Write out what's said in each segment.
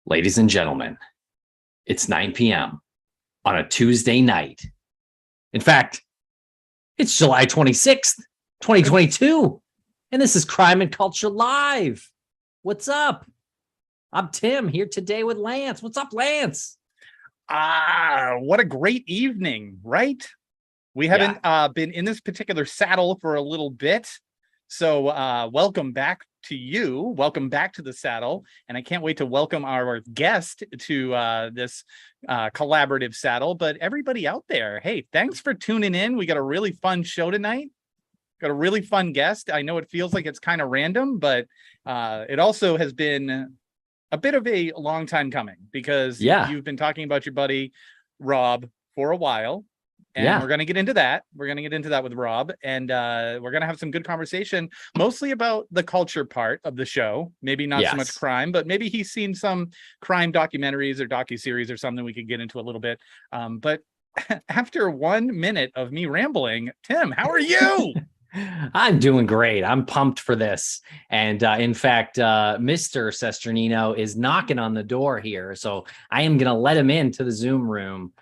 Ladies and gentlemen, it's 9 p.m. on a Tuesday night. In fact, it's July 26th, 2022, and this is Crime and Culture Live. What's up? I'm Tim here today with Lance. What's up, Lance? What a great evening, right? We haven't been in this particular saddle for a little bit. So welcome back to you. Welcome back to the saddle. And I can't wait to welcome our guest to this collaborative saddle. But everybody out there, hey, thanks for tuning in. We got a really fun show tonight. Got a really fun guest. I know it feels like it's kind of random, but it also has been a bit of a long time coming because you've been talking about your buddy Rob for a while. And we're going to get into that. We're going to get into that with Rob. And we're going to have some good conversation, mostly about the culture part of the show. Maybe not so much crime, but maybe he's seen some crime documentaries or docuseries or something we could get into a little bit. But after 1 minute of me rambling, Tim, how are you? I'm doing great. I'm pumped for this. And in fact, Mr. Cesternino is knocking on the door here. So I am going to let him into the Zoom room.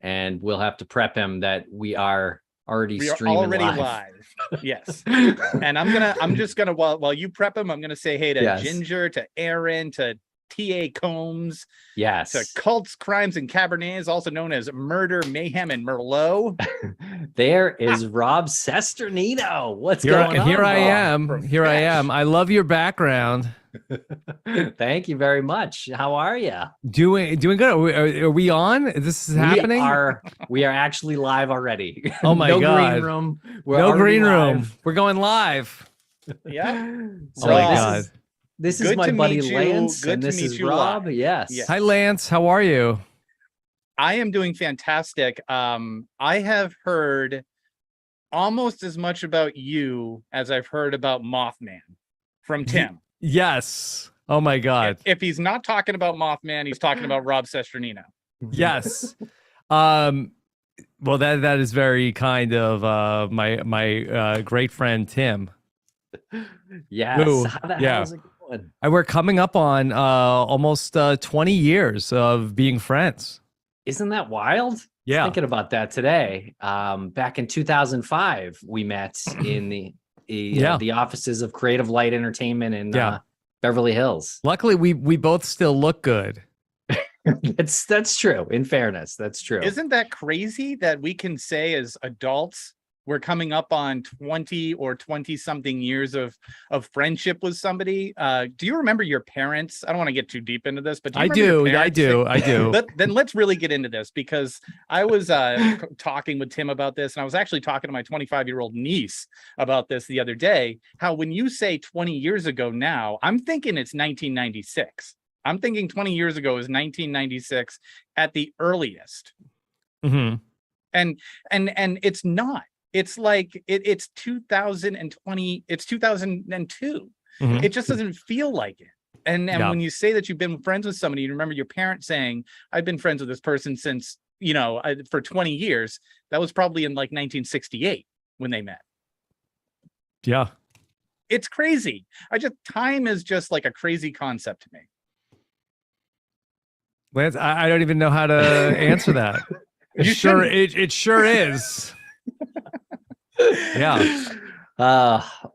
And we'll have to prep him that we are already streaming live. Yes. And I'm just gonna while you prep him, I'm gonna say hey to Ginger, to Aaron, to T.A. Combs, to Cults, Crimes, and Cabernets, also known as Murder, Mayhem, and Merlot. There is Rob Cesternino. What's going on? Here I am. Here I am. I love your background. Thank you very much. How are you? Doing good. Are we on? Is this happening? We are actually live already. Oh my God. No green room. No green room. We're going live. Yeah. Oh my God. This is my buddy Lance, and this is Rob. Yes. Hi, Lance. How are you? I am doing fantastic. I have heard almost as much about you as I've heard about Mothman from Tim. Yes. Oh my God. If he's not talking about Mothman, he's talking about Rob Cesternino. Yes. Well, that is very kind of my great friend Tim. Yes. How the hell is it going? We're coming up on almost 20 years of being friends. Isn't that wild? Yeah. Thinking about that today. Back in 2005, we met in the offices of Creative Light Entertainment in Beverly Hills. Luckily, we both still look good. That's true. In fairness, that's true. Isn't that crazy that we can say as adults we're coming up on 20 or 20 something years of friendship with somebody? Do you remember your parents? I don't want to get too deep into this, but do you I do. Then let's really get into this, because I was talking with Tim about this, and I was actually talking to my 25-year-old niece about this the other day, how when you say 20 years ago now, I'm thinking it's 1996. I'm thinking 20 years ago is 1996 at the earliest. Mm-hmm. And it's not. It's like it's 2020. It's 2002. Mm-hmm. It just doesn't feel like it. And when you say that you've been friends with somebody, you remember your parents saying, "I've been friends with this person since for 20 years." That was probably in like 1968 when they met. Yeah, it's crazy. Time is just like a crazy concept to me. Lance, I don't even know how to answer that. It sure is. Yeah.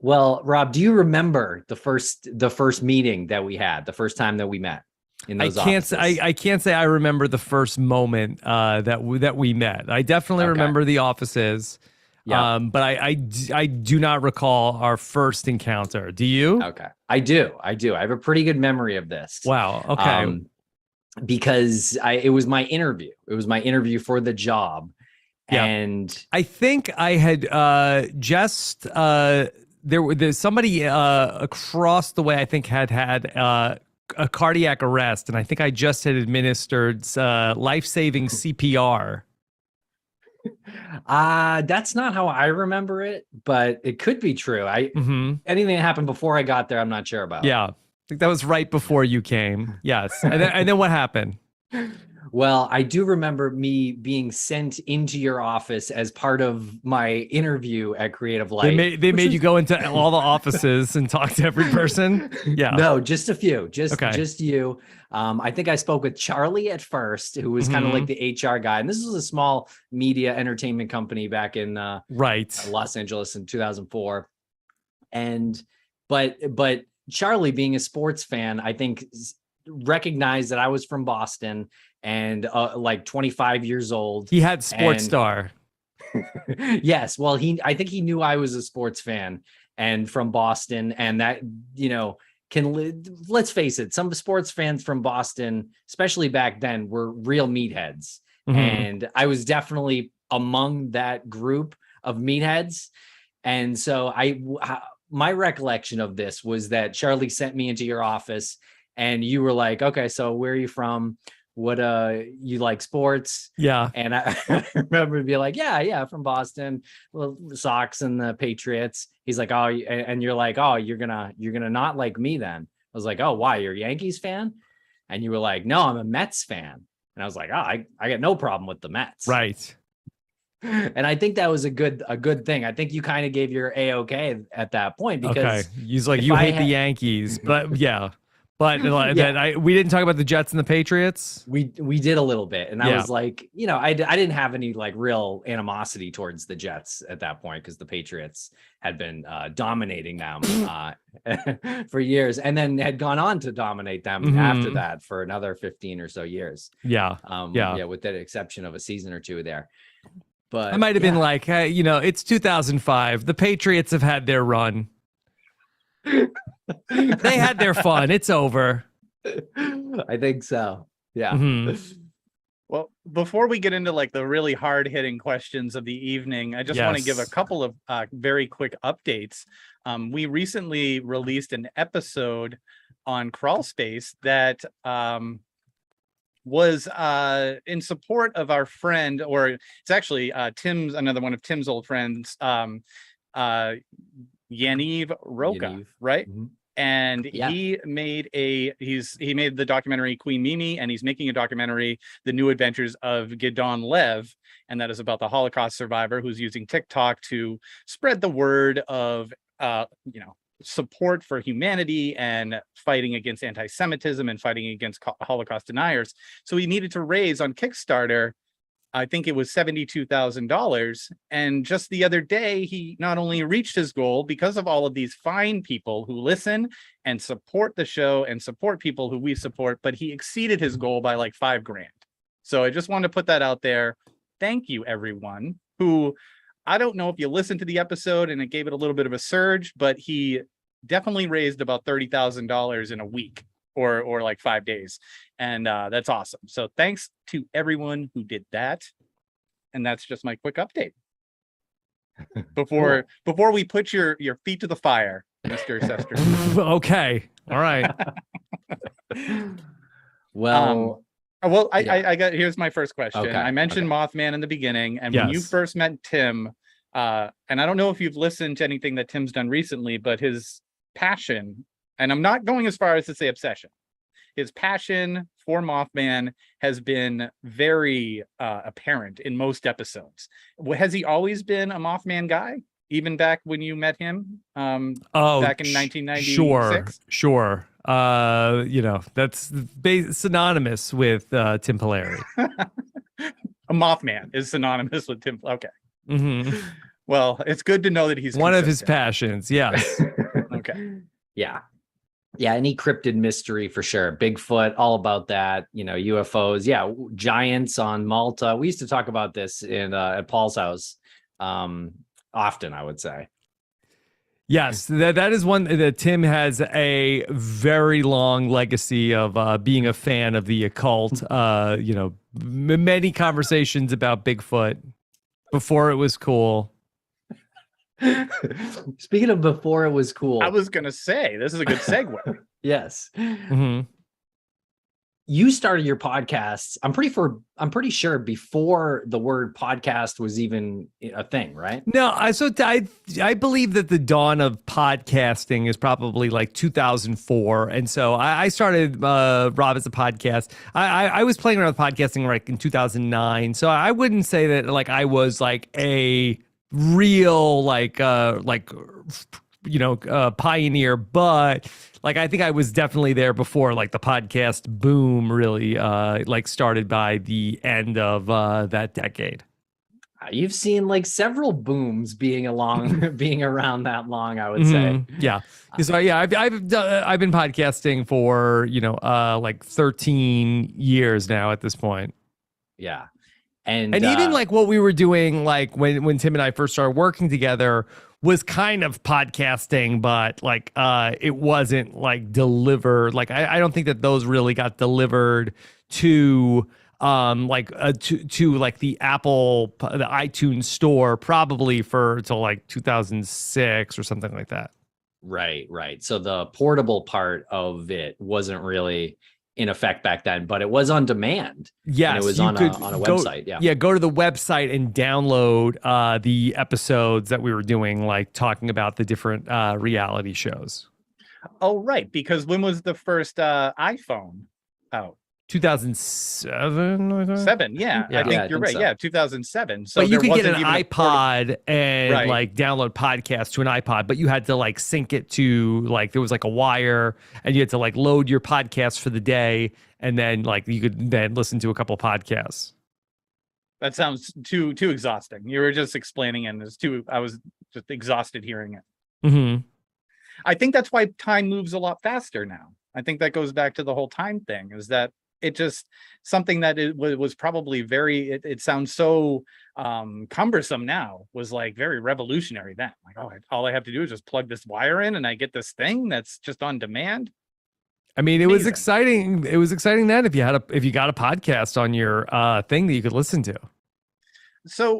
Well, Rob, do you remember the first meeting that we had, the first time that we met in those offices? I can't say I remember the first moment that we met. I definitely remember the offices. Yeah. But I do not recall our first encounter. Do you? Okay. I do. I have a pretty good memory of this. Wow. Okay. Because it was my interview. It was my interview for the job. Yeah. And I think I had there's somebody across the way, I think had a cardiac arrest, and I think I just had administered life-saving CPR. That's not how I remember it, but it could be true. Anything that happened before I got there, I'm not sure about. Yeah, I think that was right before you came. Yes, and then what happened? Well, I do remember me being sent into your office as part of my interview at Creative Light. They made you go into all the offices and talk to every person. Yeah. No, just a few. Okay. Just you. I think I spoke with Charlie at first, who was kind of like the HR guy. And this was a small media entertainment company back in right. Los Angeles in 2004. But Charlie, being a sports fan, I think recognized that I was from Boston and like 25 years old. He had Sports Star. Yes. Well, I think he knew I was a sports fan and from Boston, and that, let's face it, some sports fans from Boston, especially back then, were real meatheads. And I was definitely among that group of meatheads. And so my recollection of this was that Charlie sent me into your office and you were like, okay, so where are you from? What you like sports? Yeah. And I remember being like, yeah, from Boston, well, Sox and the Patriots. He's like, oh, and you're like, oh, you're gonna not like me then. I was like, oh, why? You're a Yankees fan? And you were like, no, I'm a Mets fan. And I was like, oh, I got no problem with the Mets. Right. And I think that was a good thing. I think you kind of gave your A-OK at that point because he's like, you hate the Yankees, but yeah. But we didn't talk about the Jets and the Patriots. We did a little bit, and I was like, I didn't have any like real animosity towards the Jets at that point because the Patriots had been dominating them for years, and then had gone on to dominate them after that for another 15 or so years. Yeah, with the exception of a season or two there. But I might have been like, hey, it's 2005. The Patriots have had their run. They had their fun. It's over. I think so. Yeah. Well, before we get into like the really hard-hitting questions of the evening, I just want to give a couple of very quick updates. We recently released an episode on Crawl Space that was in support of our friend, or it's actually another one of Tim's old friends, Yaniv Roca, right? And he made the documentary Queen Mimi, and he's making a documentary, The New Adventures of Gidon Lev, and that is about the Holocaust survivor who's using TikTok to spread the word of support for humanity and fighting against anti-Semitism and fighting against Holocaust deniers. So he needed to raise on Kickstarter, I think it was $72,000. And just the other day, he not only reached his goal because of all of these fine people who listen and support the show and support people who we support, but he exceeded his goal by like $5,000. So I just wanted to put that out there. Thank you, everyone who, I don't know if you listened to the episode and it gave it a little bit of a surge, but he definitely raised about $30,000 in a week or like 5 days. And that's awesome. So thanks to everyone who did that. And that's just my quick update. Before we put your feet to the fire, Mr. Cesternino. Okay. All right. Well, I got, here's my first question. Okay, I mentioned Mothman in the beginning, and when you first met Tim, and I don't know if you've listened to anything that Tim's done recently, but his passion, and I'm not going as far as to say obsession, his passion for Mothman has been very apparent in most episodes. Has he always been a Mothman guy, even back when you met him back in 1996? Sure. That's synonymous with Tim Polari. A Mothman is synonymous with Tim. Okay. Mm-hmm. Well, it's good to know that he's one of his passions. Yes. Okay. Yeah, any cryptid mystery for sure. Bigfoot, all about that. UFOs. Yeah, giants on Malta. We used to talk about this in at Paul's house often, I would say. Yes, that is one that Tim has a very long legacy of being a fan of the occult. Many conversations about Bigfoot before it was cool. Speaking of before it was cool, I was going to say, this is a good segue. Yes. Mm-hmm. you started your podcasts. I'm pretty sure before the word podcast was even a thing, right? No, I believe that the dawn of podcasting is probably like 2004, and so I started Rob as a podcast. I was playing around with podcasting like in 2009, so I wouldn't say that like I was like a real pioneer, but like I think I was definitely there before like the podcast boom really like started by the end of that decade. You've seen like several booms being around that long, I would say. Yeah. So yeah, I've been podcasting for, like 13 years now at this point. Yeah. And even like what we were doing, like when Tim and I first started working together was kind of podcasting, but like it wasn't like delivered. Like I don't think that those really got delivered to to like the iTunes store probably till like 2006 or something like that. Right. So the portable part of it wasn't really in effect back then, but it was on demand. Yes, and it was on a website. Yeah. Go to the website and download the episodes that we were doing, like talking about the different reality shows. Oh, right. Because when was the first iPhone out? 2007, I think. 7, yeah. I think you're right. So. Yeah, 2007. So but you could get an even a iPod and Right. like download podcasts to an iPod, but you had to like sync it to like there was like a wire, and you had to like load your podcast for the day, and then like you could then listen to a couple podcasts. That sounds too exhausting. You were just explaining, and I was just exhausted hearing it. Mm-hmm. I think that's why time moves a lot faster now. I think that goes back to the whole time thing, is that it just something that it was probably it sounds so cumbersome now, was like very revolutionary then. Like, oh, all I have to do is just plug this wire in and I get this thing that's just on demand. I mean, it was Amazing. exciting. It was exciting then if you got a podcast on your thing that you could listen to. So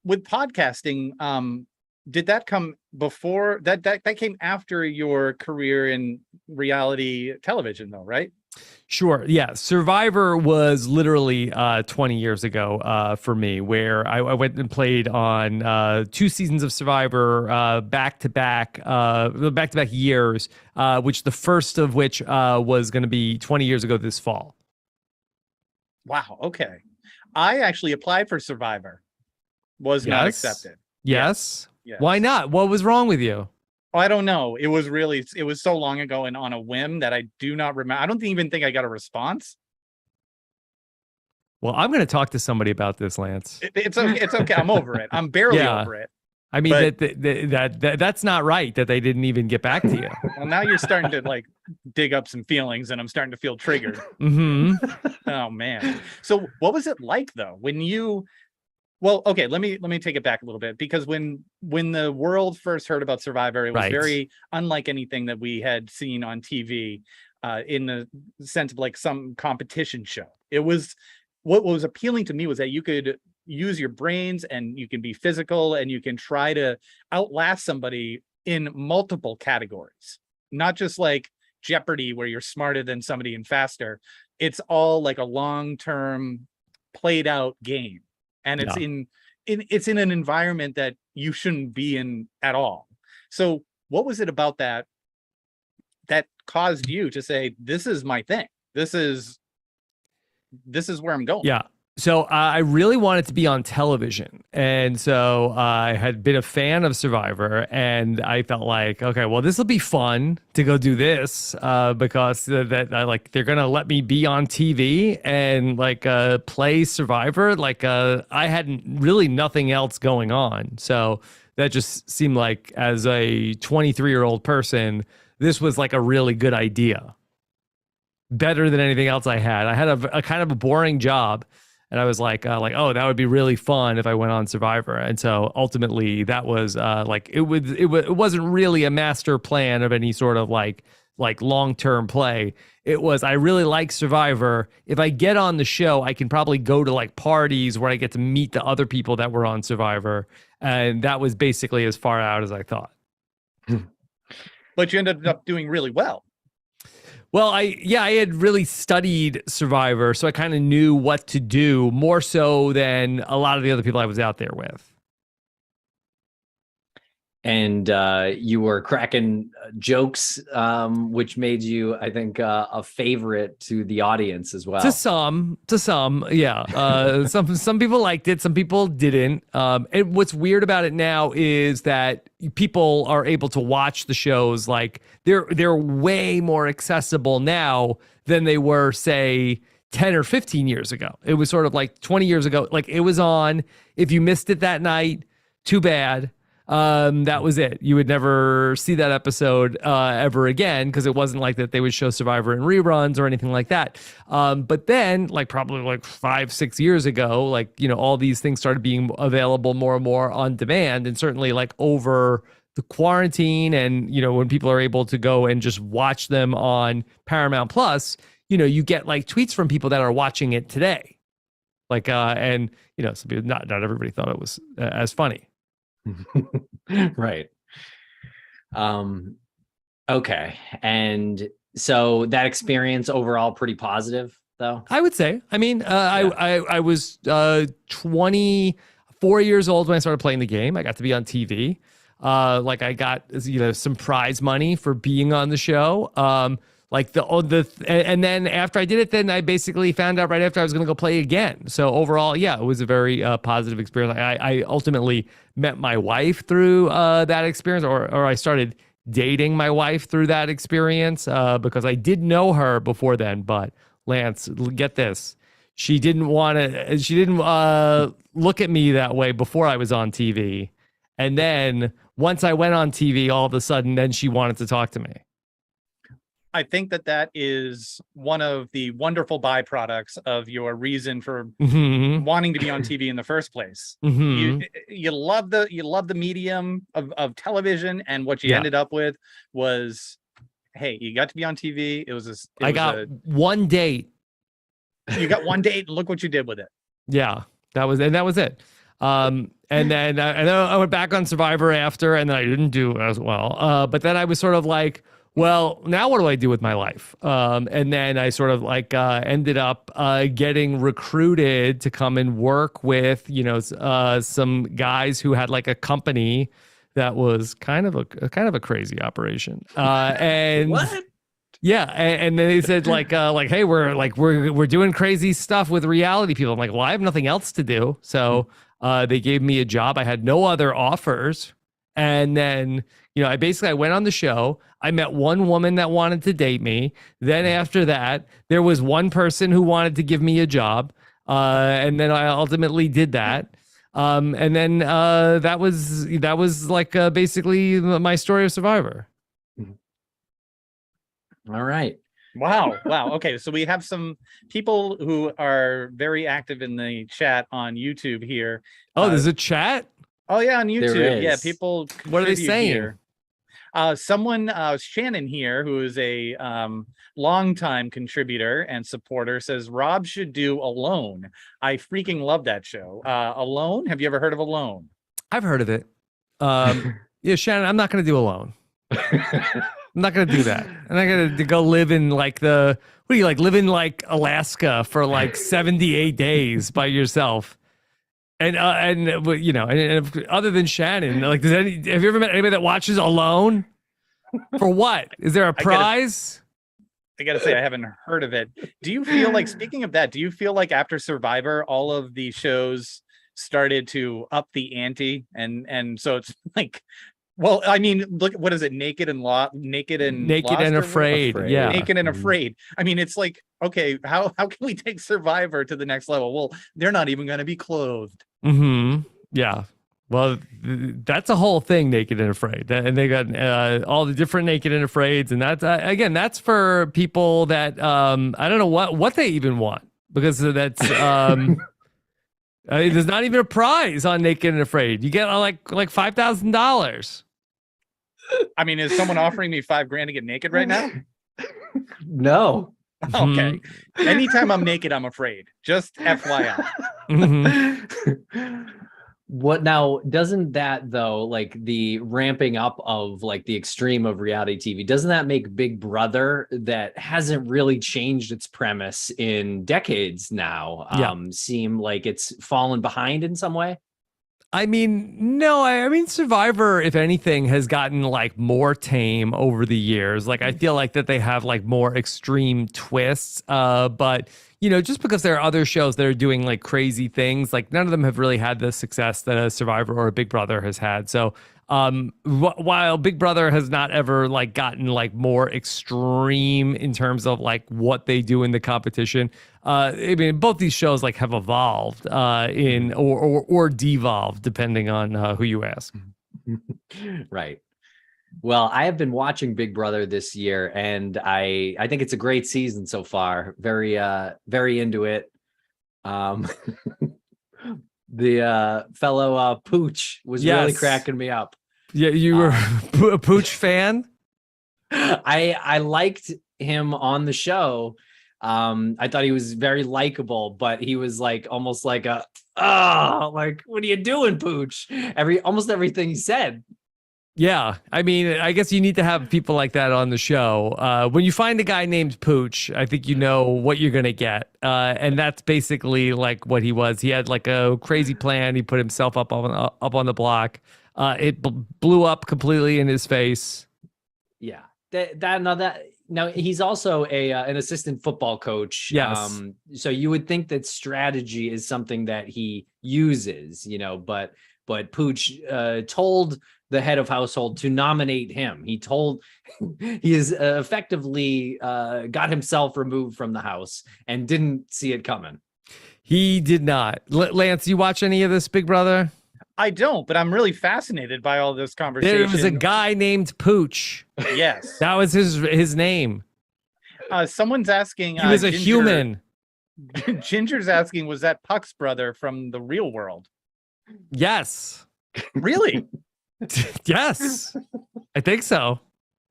with podcasting, did that come before that came after your career in reality television though, right? Sure. Yeah. Survivor was literally 20 years ago for me, where I went and played on 2 seasons of Survivor back-to-back years, which the first of which was going to be 20 years ago this fall. Wow. Okay. I actually applied for Survivor. Was not accepted. Yes. Yes. Why not? What was wrong with you? I don't know. It was so long ago and on a whim that I do not remember. I don't even think I got a response. Well, I'm going to talk to somebody about this, Lance. It's okay. It's okay. I'm over it. I'm barely over it. I mean, But- that's not right that they didn't even get back to you. Well, now you're starting to like dig up some feelings, and I'm starting to feel triggered. Mm-hmm. Oh man. So what was it like though when you? Well, okay, let me take it back a little bit, because when the world first heard about Survivor, it was Right. very unlike anything that we had seen on TV, in the sense of like some competition show. It was what was appealing to me was that you could use your brains and you can be physical and you can try to outlast somebody in multiple categories, not just like Jeopardy where you're smarter than somebody and faster. It's all like a long-term played out game. And it's it's in an environment that you shouldn't be in at all. So what was it about that caused you to say, this is my thing? This is where I'm going. Yeah. So I really wanted to be on television. And so I had been a fan of Survivor, and I felt like, okay, well, this will be fun to go do this because they're going to let me be on TV and like play Survivor. Like I had really nothing else going on. So that just seemed like, as a 23-year-old person, this was like a really good idea. Better than anything else I had. I had a kind of a boring job. And I was like, oh, that would be really fun if I went on Survivor. And so ultimately, that was it wasn't really a master plan of any sort of like long-term play. It was, I really like Survivor. If I get on the show, I can probably go to like parties where I get to meet the other people that were on Survivor. And that was basically as far out as I thought. But you ended up doing really well. Well, I had really studied Survivor, so I kind of knew what to do more so than a lot of the other people I was out there with. And you were cracking jokes, which made you, I think, a favorite to the audience as well. To some, yeah. Some people liked it, some people didn't. And what's weird about it now is that people are able to watch the shows like they're way more accessible now than they were, say, 10 or 15 years ago. It was sort of like 20 years ago. Like it was on. If you missed it that night, too bad. That was it. You would never see that episode ever again because it wasn't like that they would show Survivor in reruns or anything like that. But then, like probably like 5-6 years ago, like, you know, all these things started being available more and more on demand, and certainly like over the quarantine and, you know, when people are able to go and just watch them on Paramount Plus, you know, you get like tweets from people that are watching it today. Like, and, you know, some people, not everybody thought it was as funny. Right. Okay. And so that experience overall pretty positive though? I would say. I mean, I was 24 years old when I started playing the game. I got to be on TV. Like I got, you know, some prize money for being on the show. And then after I did it, then I basically found out right after I was going to go play again. So overall, yeah, it was a very positive experience. I ultimately met my wife through that experience, or I started dating my wife through that experience because I did know her before then. But Lance, get this. She didn't look at me that way before I was on TV. And then once I went on TV, all of a sudden, then she wanted to talk to me. I think that is one of the wonderful byproducts of your reason for wanting to be on TV in the first place. You love the medium of television, and what you ended up with was, hey, you got to be on TV. I got one date. You got one date, and look what you did with it. Yeah, that was it. And then I went back on Survivor after, and then I didn't do as well. But then I was sort of like, well, now what do I do with my life? And then I sort of like ended up getting recruited to come and work with, you know, some guys who had like a company that was kind of a crazy operation. And what? Yeah, and then they said like, hey, we're doing crazy stuff with reality people. I'm like, well, I have nothing else to do, so they gave me a job. I had no other offers, and then, you know, I went on the show. I met one woman that wanted to date me. Then after that, there was one person who wanted to give me a job. And then I ultimately did that. And then that was like basically my story of Survivor. All right. Wow. Okay, so we have some people who are very active in the chat on YouTube here. Oh, there's a chat? Oh yeah, on YouTube. Yeah, is. people. What are they saying? Here. Someone, Shannon here, who is a longtime contributor and supporter, says Rob should do Alone. I freaking love that show. Alone? Have you ever heard of Alone? I've heard of it. Yeah, Shannon, I'm not going to do Alone. I'm not going to do that. I'm not going to go live in like live in like Alaska for like 78 days by yourself. And you know, and other than Shannon, like, have you ever met anybody that watches Alone? For what? Is there a prize? I gotta say, I haven't heard of it. Do you feel like, speaking of that, do you feel like after Survivor, all of the shows started to up the ante, and so it's like, well, I mean, look, what is it? Naked and Afraid. Yeah, Naked and Afraid. I mean, it's like, okay, how can we take Survivor to the next level? Well, they're not even going to be clothed. Yeah. Well, that's a whole thing, Naked and Afraid, and they got all the different Naked and Afraids, and that's again, that's for people that I don't know what they even want, because that's there's not even a prize on Naked and Afraid. You get like $5,000. I mean, is someone offering me $5,000 to get naked right now? No. Okay. Anytime I'm naked, I'm afraid. Just FYI. What now, doesn't that though, like the ramping up of like the extreme of reality TV, doesn't that make Big Brother, that hasn't really changed its premise in decades now, Yeah. seem like it's fallen behind in some way? I mean, no, I mean, Survivor, if anything, has gotten like more tame over the years. Like, I feel like that they have like more extreme twists. But you know, just because there are other shows that are doing like crazy things, like none of them have really had the success that a Survivor or a Big Brother has had. So, while Big Brother has not ever like gotten like more extreme in terms of like what they do in the competition, I mean, both these shows like have evolved in or devolved depending on who you ask. Right. Well, I have been watching Big Brother this year, and I think it's a great season so far. Very into it. Um, the fellow Pooch was really Yes. cracking me up. Yeah, you were a Pooch fan. I liked him on the show. I thought he was very likable, but he was like almost like like, what are you doing, Pooch? Almost everything he said. Yeah, I mean, I guess you need to have people like that on the show. When you find a guy named Pooch, I think you know what you're gonna get, and that's basically like what he was. He had like a crazy plan. He put himself up on the block. It blew up completely in his face. Yeah, now he's also an assistant football coach. Yes. So you would think that strategy is something that he uses, but Pooch told the head of household to nominate him. He has effectively got himself removed from the house and didn't see it coming. He did not. Lance, you watch any of this, Big Brother? I don't, but I'm really fascinated by all this conversation. There was a guy named Pooch. Yes. That was his name. Someone's asking. He was a human. Ginger's asking, was that Puck's brother from the real world? Yes. Really? Yes. I think so.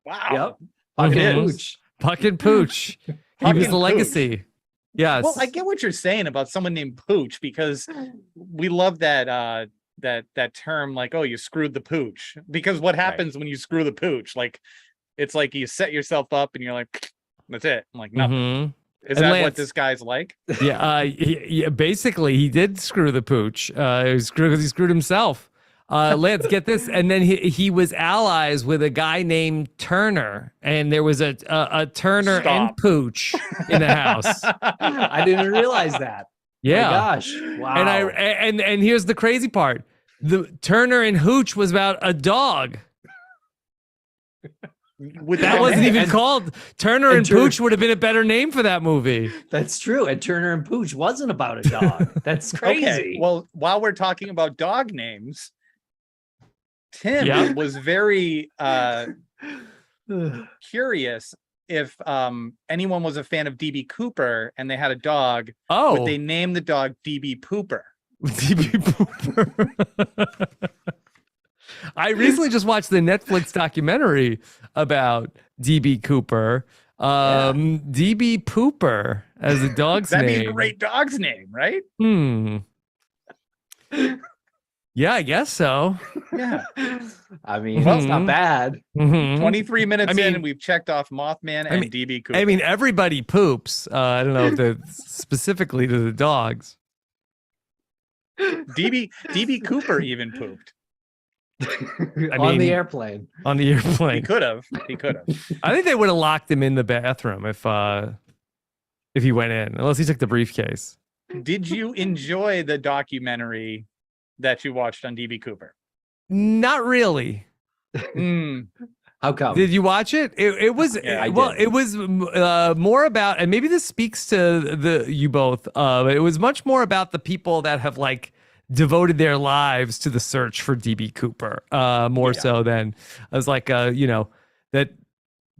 Wow. Yep. Puck and Mhm. Pooch. Puck and Pooch. He Puck was and the Pooch. legacy. Yes. Well, I get what you're saying about someone named Pooch, because we love that that term, like, oh, you screwed the pooch. Because what happens when you screw the pooch? Like, it's like you set yourself up and you're like, that's it. I'm like, nothing. Mhm. Is And that Lance, what this guy's like? Yeah, basically he did screw the pooch. He screwed himself. Lance, get this, and then he was allies with a guy named Turner, and there was a Turner and Pooch in the house. I didn't realize that. Yeah, my gosh, wow. And here's the crazy part: the Turner and Hooch was about a dog. That wasn't even called Turner and Pooch. Would have been a better name for that movie. That's true. And Turner and Pooch wasn't about a dog. That's crazy. Okay. Well, while we're talking about dog names, Tim was very curious if anyone was a fan of DB Cooper and they had a dog. Would they name the dog DB Pooper? DB Pooper. I recently just watched the Netflix documentary about DB Cooper. DB Pooper as a dog's name. That'd be a great dog's name, right? Yeah, I guess so. Yeah. I mean, it's not bad. 23 minutes in and we've checked off Mothman and DB Cooper. I mean, everybody poops. I don't know if they're specifically to the dogs. DB Cooper even pooped. On the airplane. On the airplane. He could have. I think they would have locked him in the bathroom if he went in, unless he took the briefcase. Did you enjoy the documentary that you watched on DB Cooper? Not really. How come? Did you watch it? It was it was more about, and maybe this speaks to you both. It was much more about the people that have like devoted their lives to the search for DB Cooper, more so than I was like, that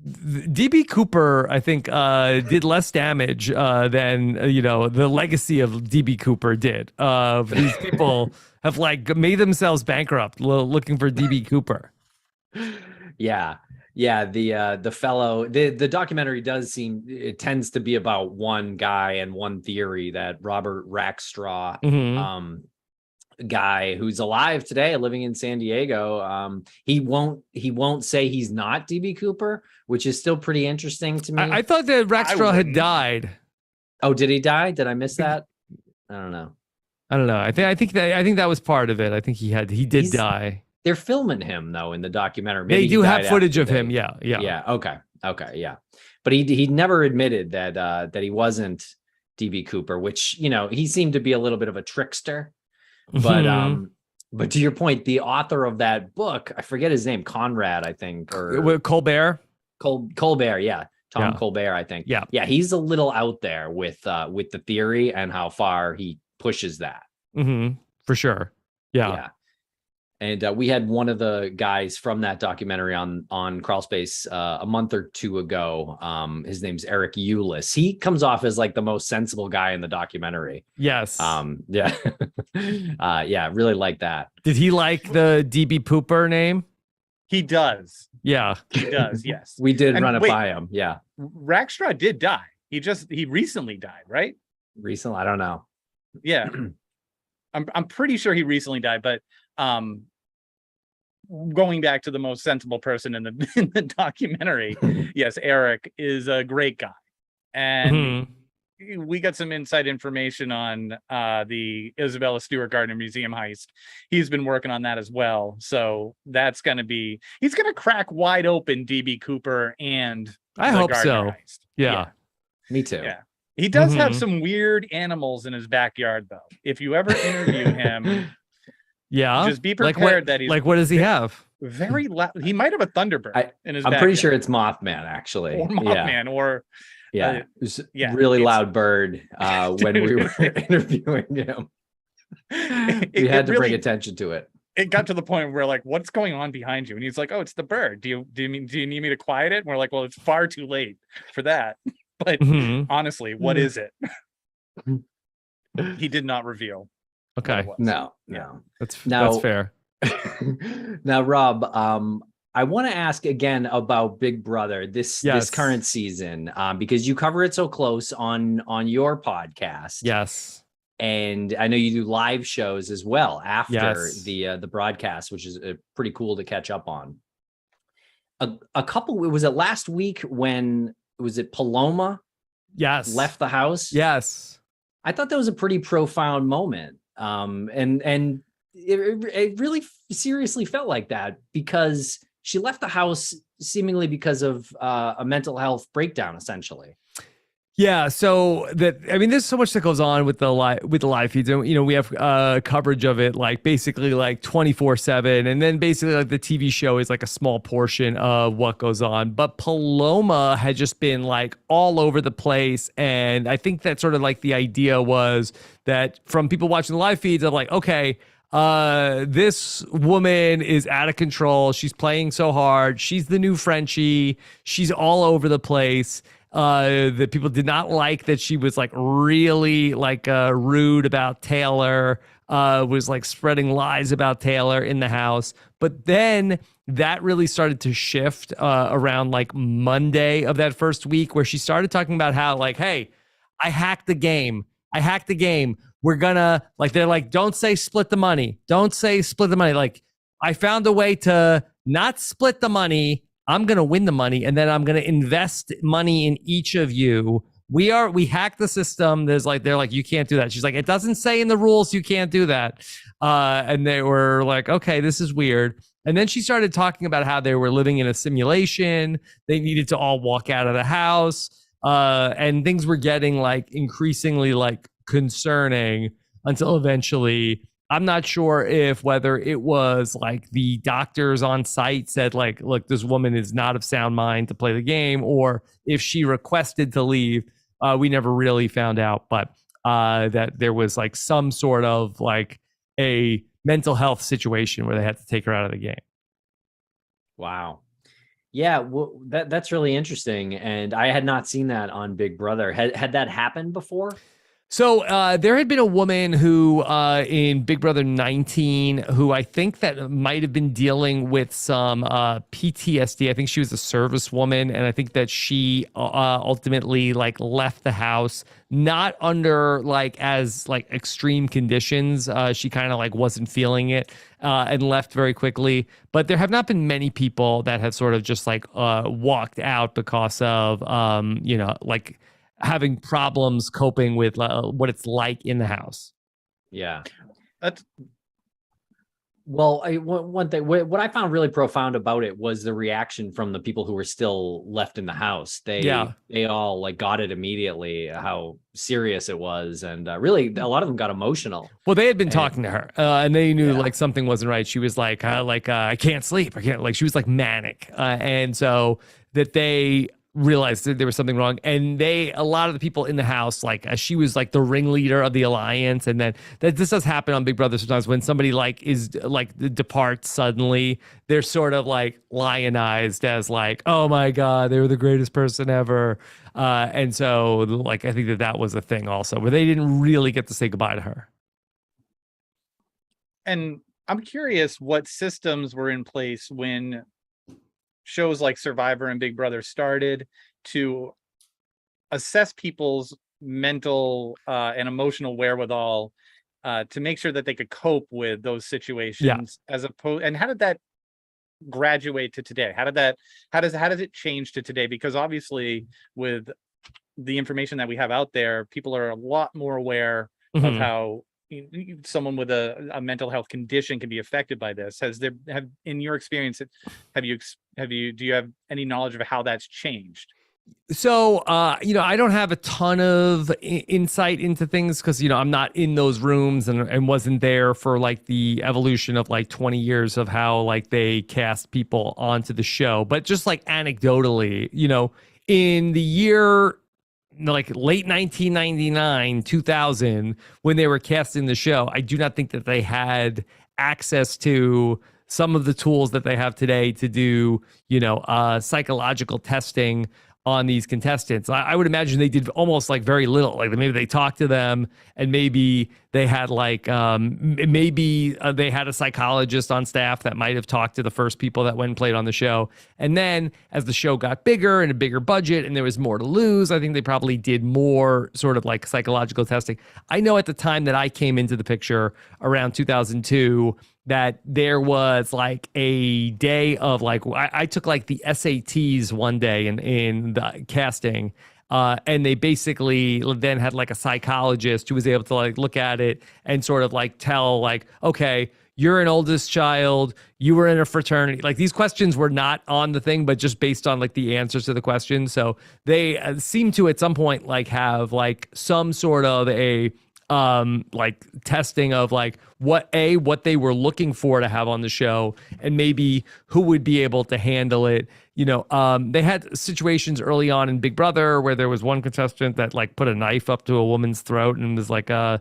DB Cooper, I think, did less damage than the legacy of DB Cooper did. These people have like made themselves bankrupt looking for DB Cooper. Yeah. The fellow, the documentary it tends to be about one guy and one theory that Robert Rackstraw guy who's alive today, living in San Diego. He won't say he's not DB Cooper, which is still pretty interesting to me. I thought that Rackstraw had died. Oh, did he die? Did I miss that? I don't know. I think that was part of it. I think he did die. They're filming him though in the documentary. Maybe they do have footage of him. Yeah. Okay. Yeah. But he never admitted that he wasn't DB Cooper, which, you know, he seemed to be a little bit of a trickster. But to your point, the author of that book, I forget his name, Conrad, I think, or Colbert. Colbert, yeah. Tom Colbert, I think. Yeah, he's a little out there with the theory and how far he pushes that. For sure. Yeah. And we had one of the guys from that documentary on Crawl Space a month or two ago. His name's Eric Eulis. He comes off as like the most sensible guy in the documentary. Yes. Yeah. Really like that. Did he like the DB Pooper name? He does. Yeah. He does, yes. We did run it by him. Yeah. Rackstraw did die. He recently died, right? Recently? I don't know. Yeah. I'm pretty sure he recently died, but going back to the most sensible person in the documentary, yes, Eric is a great guy. And we got some inside information on the Isabella Stewart Gardner Museum heist. He's been working on that as well. So he's going to crack wide open DB Cooper and I hope Gardner so. heist. Yeah. Me too. Yeah. He does have some weird animals in his backyard, though. If you ever interview him, just be prepared that he's what does he have? Very loud. He might have a Thunderbird in his backyard. I'm pretty sure it's Mothman, actually. Or Mothman, or it was really loud bird when we were interviewing him. We had to bring attention to it. It got to the point where like, what's going on behind you? And he's like, oh, it's the bird. Do you need me to quiet it? And we're like, well, it's far too late for that. But honestly, what is it? He did not reveal. Okay. No. That's fair. Now, Rob, I want to ask again about Big Brother this current season, because you cover it so close on your podcast. Yes. And I know you do live shows as well after the broadcast, which is pretty cool to catch up on. Was it last week when Paloma? Yes. Left the house? Yes. I thought that was a pretty profound moment. And it really seriously felt like that because she left the house seemingly because of a mental health breakdown, essentially. Yeah, so there's so much that goes on with the live feeds, and we have coverage of it like basically like 24/7, and then basically like the TV show is like a small portion of what goes on. But Paloma had just been like all over the place, and I think that sort of like the idea was that from people watching the live feeds of like, okay, this woman is out of control. She's playing so hard. She's the new Frenchie. She's all over the place. That people did not like that she was like really like rude about Taylor, was like spreading lies about Taylor in the house. But then that really started to shift around like Monday of that first week, where she started talking about how like, hey, I hacked the game. We're gonna like, they're like, don't say split the money. Like, I found a way to not split the money. I'm going to win the money, and then I'm going to invest money in each of you. We hacked the system. They're like, you can't do that. She's like, it doesn't say in the rules you can't do that. And they were like, okay, this is weird. And then she started talking about how they were living in a simulation. They needed to all walk out of the house. And things were getting like increasingly like concerning until eventually, I'm not sure whether it was like the doctors on site said like, look, this woman is not of sound mind to play the game, or if she requested to leave. We never really found out, but that there was like some sort of like a mental health situation where they had to take her out of the game. Wow. Yeah, well, that's really interesting. And I had not seen that on Big Brother. Had that happened before? So there had been a woman who in Big Brother 19 who I think that might have been dealing with some PTSD. I think she was a service woman, and I think that she ultimately like left the house not under like as like extreme conditions. She kind of like wasn't feeling it and left very quickly. But there have not been many people that have sort of just like walked out because of like having problems coping with what it's like in the house. Yeah. That's Well, one thing, what I found really profound about it was the reaction from the people who were still left in the house. They all like got it immediately, how serious it was. And really, a lot of them got emotional. Well, they had been talking to her and they knew Yeah. like something wasn't right. She was like, I can't sleep. I can't, like, she was like manic. And so that they realized that there was something wrong, and a lot of the people in the house, like she was like the ringleader of the alliance, and then that this does happen on Big Brother sometimes when somebody like is like departs suddenly, they're sort of like lionized as like, oh my god, they were the greatest person ever, and so like I think that was a thing also where they didn't really get to say goodbye to her. And I'm curious what systems were in place when shows like Survivor and Big Brother started to assess people's mental and emotional wherewithal to make sure that they could cope with those situations, as opposed, and how did that graduate to today? How does it change to today? Because obviously with the information that we have out there, people are a lot more aware of how someone with a mental health condition can be affected by this. In your experience, do you have any knowledge of how that's changed? So, I don't have a ton of insight into things because, I'm not in those rooms and wasn't there for like the evolution of like 20 years of how like they cast people onto the show. But just like anecdotally, in the year like late 1999, 2000, when they were casting the show, I do not think that they had access to some of the tools that they have today to do, psychological testing on these contestants. I would imagine they did almost like very little. Like maybe they talked to them, and maybe they had like they had a psychologist on staff that might have talked to the first people that went and played on the show. And then as the show got bigger and a bigger budget and there was more to lose, I think they probably did more sort of like psychological testing. I know at the time that I came into the picture around 2002, that there was like a day of like, I took like the SATs one day in the casting, and they basically then had like a psychologist who was able to like look at it and sort of like tell like, okay, you're an oldest child, you were in a fraternity. Like these questions were not on the thing, but just based on like the answers to the questions. So they seem to at some point like have like some sort of a like testing of like what they were looking for to have on the show, and maybe who would be able to handle it. They had situations early on in Big Brother where there was one contestant that like put a knife up to a woman's throat and was like, do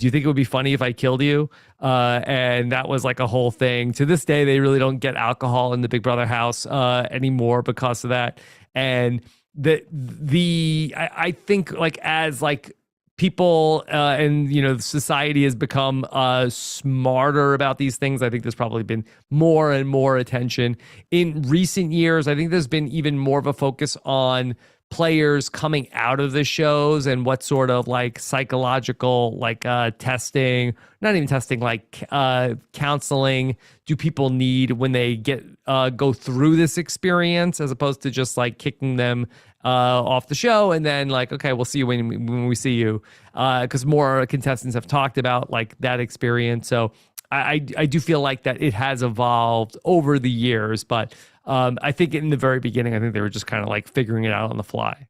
you think it would be funny if I killed you? And that was like a whole thing. To this day, they really don't get alcohol in the Big Brother house anymore because of that. And I think like as like people and society has become smarter about these things, I think there's probably been more and more attention in recent years. I think there's been even more of a focus on players coming out of the shows and what sort of like psychological like testing, not even testing, like counseling do people need when they go through this experience, as opposed to just like kicking them off the show and then like, okay, we'll see you when we see you, because more contestants have talked about like that experience. So I do feel like that it has evolved over the years, but I think in the very beginning, I think they were just kind of like figuring it out on the fly.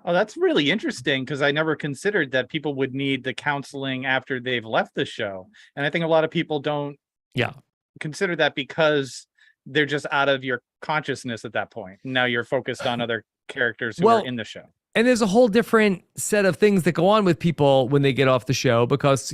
Oh, that's really interesting, because I never considered that people would need the counseling after they've left the show. And I think a lot of people don't consider that because they're just out of your consciousness at that point. Now you're focused on other characters who are in the show. And there's a whole different set of things that go on with people when they get off the show, because,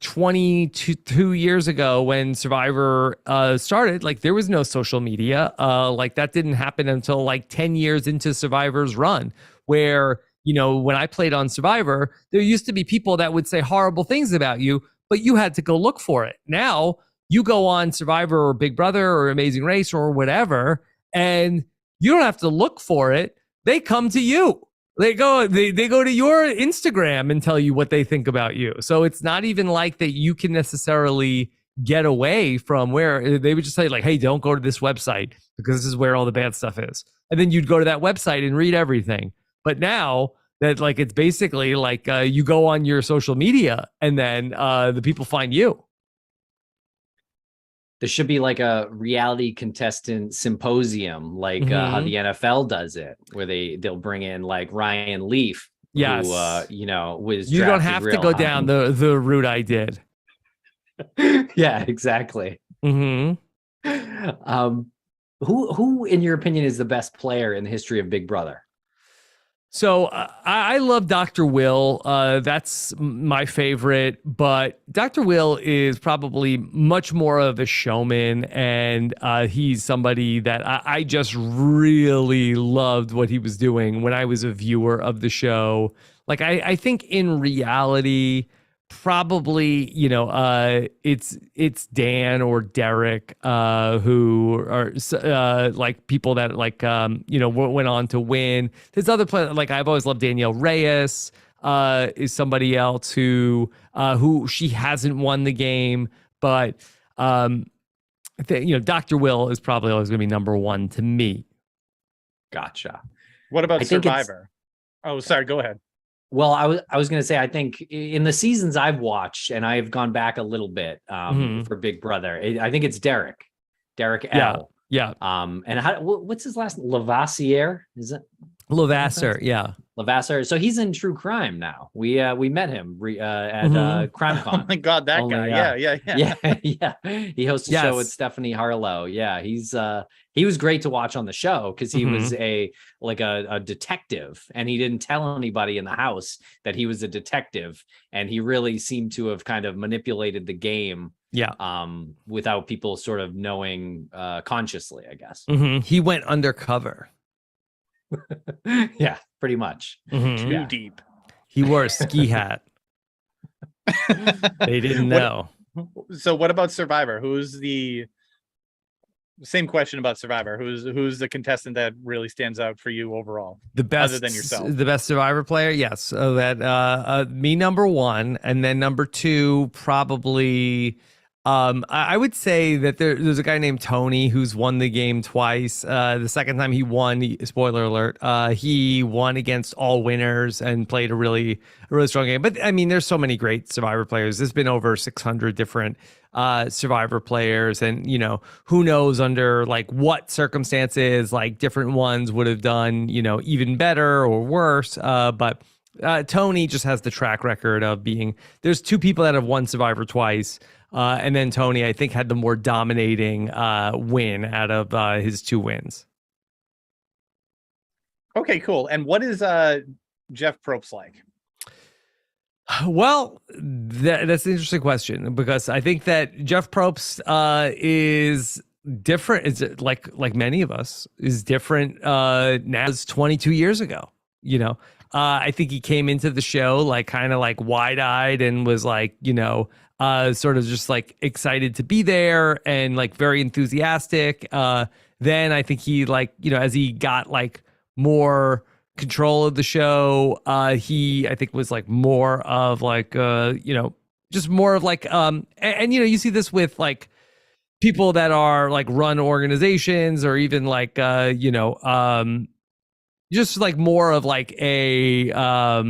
22 years ago when Survivor started, like there was no social media. Like that didn't happen until like 10 years into Survivor's run, where when I played on Survivor, there used to be people that would say horrible things about you, but you had to go look for it. Now you go on Survivor or Big Brother or Amazing Race or whatever, and you don't have to look for it. They come to you. They go to your Instagram and tell you what they think about you. So it's not even like that you can necessarily get away from where they would just say like, hey, don't go to this website because this is where all the bad stuff is. And then you'd go to that website and read everything. But now that like, it's basically like you go on your social media and then the people find you. There should be like a reality contestant symposium, like how the NFL does it, where they'll bring in like Ryan Leaf. Yes. Who, was you don't have to go down the route I did. Yeah, exactly. Mm-hmm. Who, in your opinion, is the best player in the history of Big Brother? So I love Dr. Will. That's my favorite, but Dr. Will is probably much more of a showman, and he's somebody that I just really loved what he was doing when I was a viewer of the show. Like I think in reality, probably it's Dan or Derek who are like people that like went on to win. There's other players, like I've always loved Danielle Reyes is somebody else who she hasn't won the game, but Dr. Will is probably always going to be number one to me. Gotcha. What about Survivor? Oh, sorry, go ahead. Well, I was going to say, I think in the seasons I've watched, and I've gone back a little bit for Big Brother, I think it's Derek L. Yeah. And what's his last name? Lavassiere? Is it? Lavasseur, yeah. Lavasseur. So he's in True Crime now. We met him at CrimeCon. Oh my God, that guy. Yeah. He hosts a show with Stephanie Harlow. Yeah, he was great to watch on the show because he was a detective, and he didn't tell anybody in the house that he was a detective, and he really seemed to have kind of manipulated the game. Yeah. Without people sort of knowing consciously, I guess. He went undercover. Yeah, pretty much. Too deep. He wore a ski hat. They didn't know. So what about Survivor? Who's the same question about Survivor? Who's the contestant that really stands out for you overall? The best, other than yourself. The best Survivor player? Yes. So that me number one, and then number two probably. I would say that there's a guy named Tony who's won the game twice. The second time he won, spoiler alert, he won against all winners and played a really strong game. But I mean, there's so many great Survivor players. There's been over 600 different Survivor players, and who knows under like what circumstances, like different ones would have done even better or worse. But Tony just has the track record of being. There's two people that have won Survivor twice. And then Tony, I think, had the more dominating win out of his two wins. Okay, cool. And what is Jeff Probst like? Well, that's an interesting question, because I think that Jeff Probst is different. It's like many of us is different now. It's 22 years ago. I think he came into the show like kind of like wide-eyed and was like sort of just like excited to be there and like very enthusiastic. Then I think he as he got like more control of the show, he I think was like more of like just more of like and you see this with like people that are like run organizations or even like just like more of like a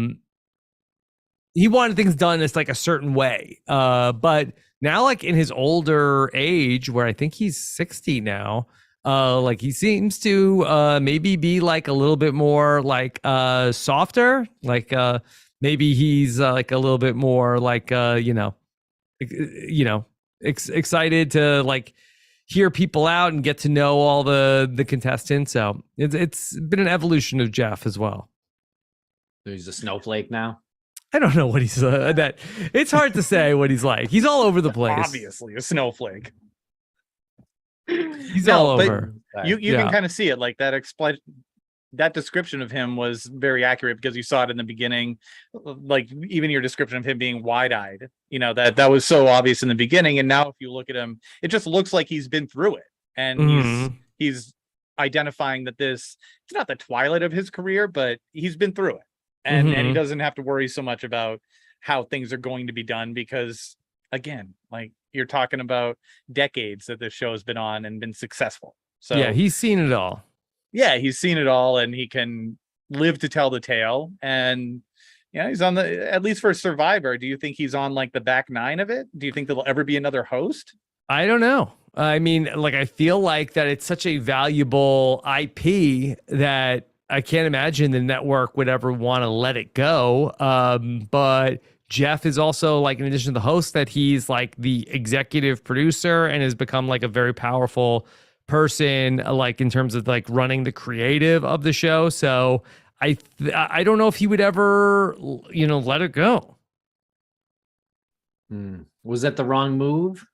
he wanted things done as like a certain way. But now like in his older age, where I think he's 60 now, like he seems to maybe be like a little bit more like softer, like maybe he's like a little bit more like excited to like hear people out and get to know all the contestants. So it's been an evolution of Jeff as well. So he's a snowflake now. I don't know what he's that. It's hard to say what he's like. He's all over the place. Obviously, a snowflake. He's all over. You can kind of see it, like that that description of him was very accurate because you saw it in the beginning, like even your description of him being wide-eyed, that was so obvious in the beginning. And now if you look at him, it just looks like he's been through it. And he's identifying that it's not the twilight of his career, but he's been through it. And he doesn't have to worry so much about how things are going to be done because, again, like you're talking about decades that this show has been on and been successful. So yeah, he's seen it all. Yeah, he's seen it all and he can live to tell the tale. And he's on at least for Survivor. Do you think he's on like the back nine of it? Do you think there'll ever be another host? I don't know. I mean, like, I feel like that it's such a valuable IP that I can't imagine the network would ever want to let it go. But Jeff is also, like, in addition to the host, that he's like the executive producer and has become like a very powerful person, like in terms of like running the creative of the show. So I don't know if he would ever, let it go. Was that the wrong move?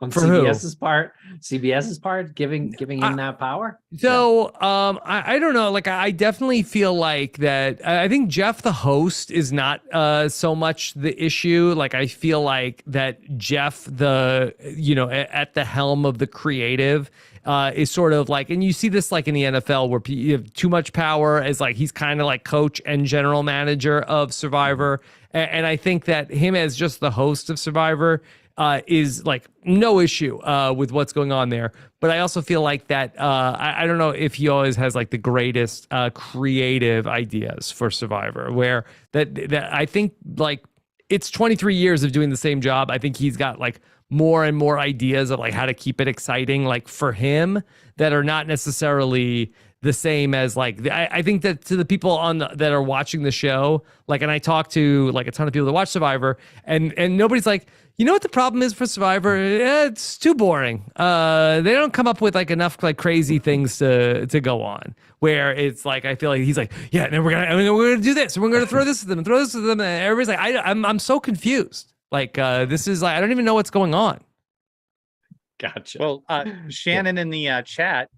On For CBS's part, giving him that power. So I don't know. Like, I definitely feel like that. I think Jeff, the host, is not so much the issue. Like, I feel like that Jeff, at the helm of the creative, is sort of like, and you see this like in the NFL where you have too much power as like he's kind of like coach and general manager of Survivor, and I think that him as just the host of Survivor is like no issue with what's going on there. But I also feel like that I don't know if he always has like the greatest creative ideas for Survivor, where that I think like it's 23 years of doing the same job. I think he's got like more and more ideas of like how to keep it exciting, like for him, that are not necessarily the same as like I think that to the people that are watching the show, like, and I talk to like a ton of people that watch Survivor, and nobody's like, you know what the problem is for Survivor? It's too boring. They don't come up with like enough like crazy things to go on. Where it's like I feel like he's like, yeah, and we're gonna do this, and we're gonna throw this at them, and throw this at them, and everybody's like, I'm so confused. Like this is like I don't even know what's going on. Gotcha. Well, Shannon in the chat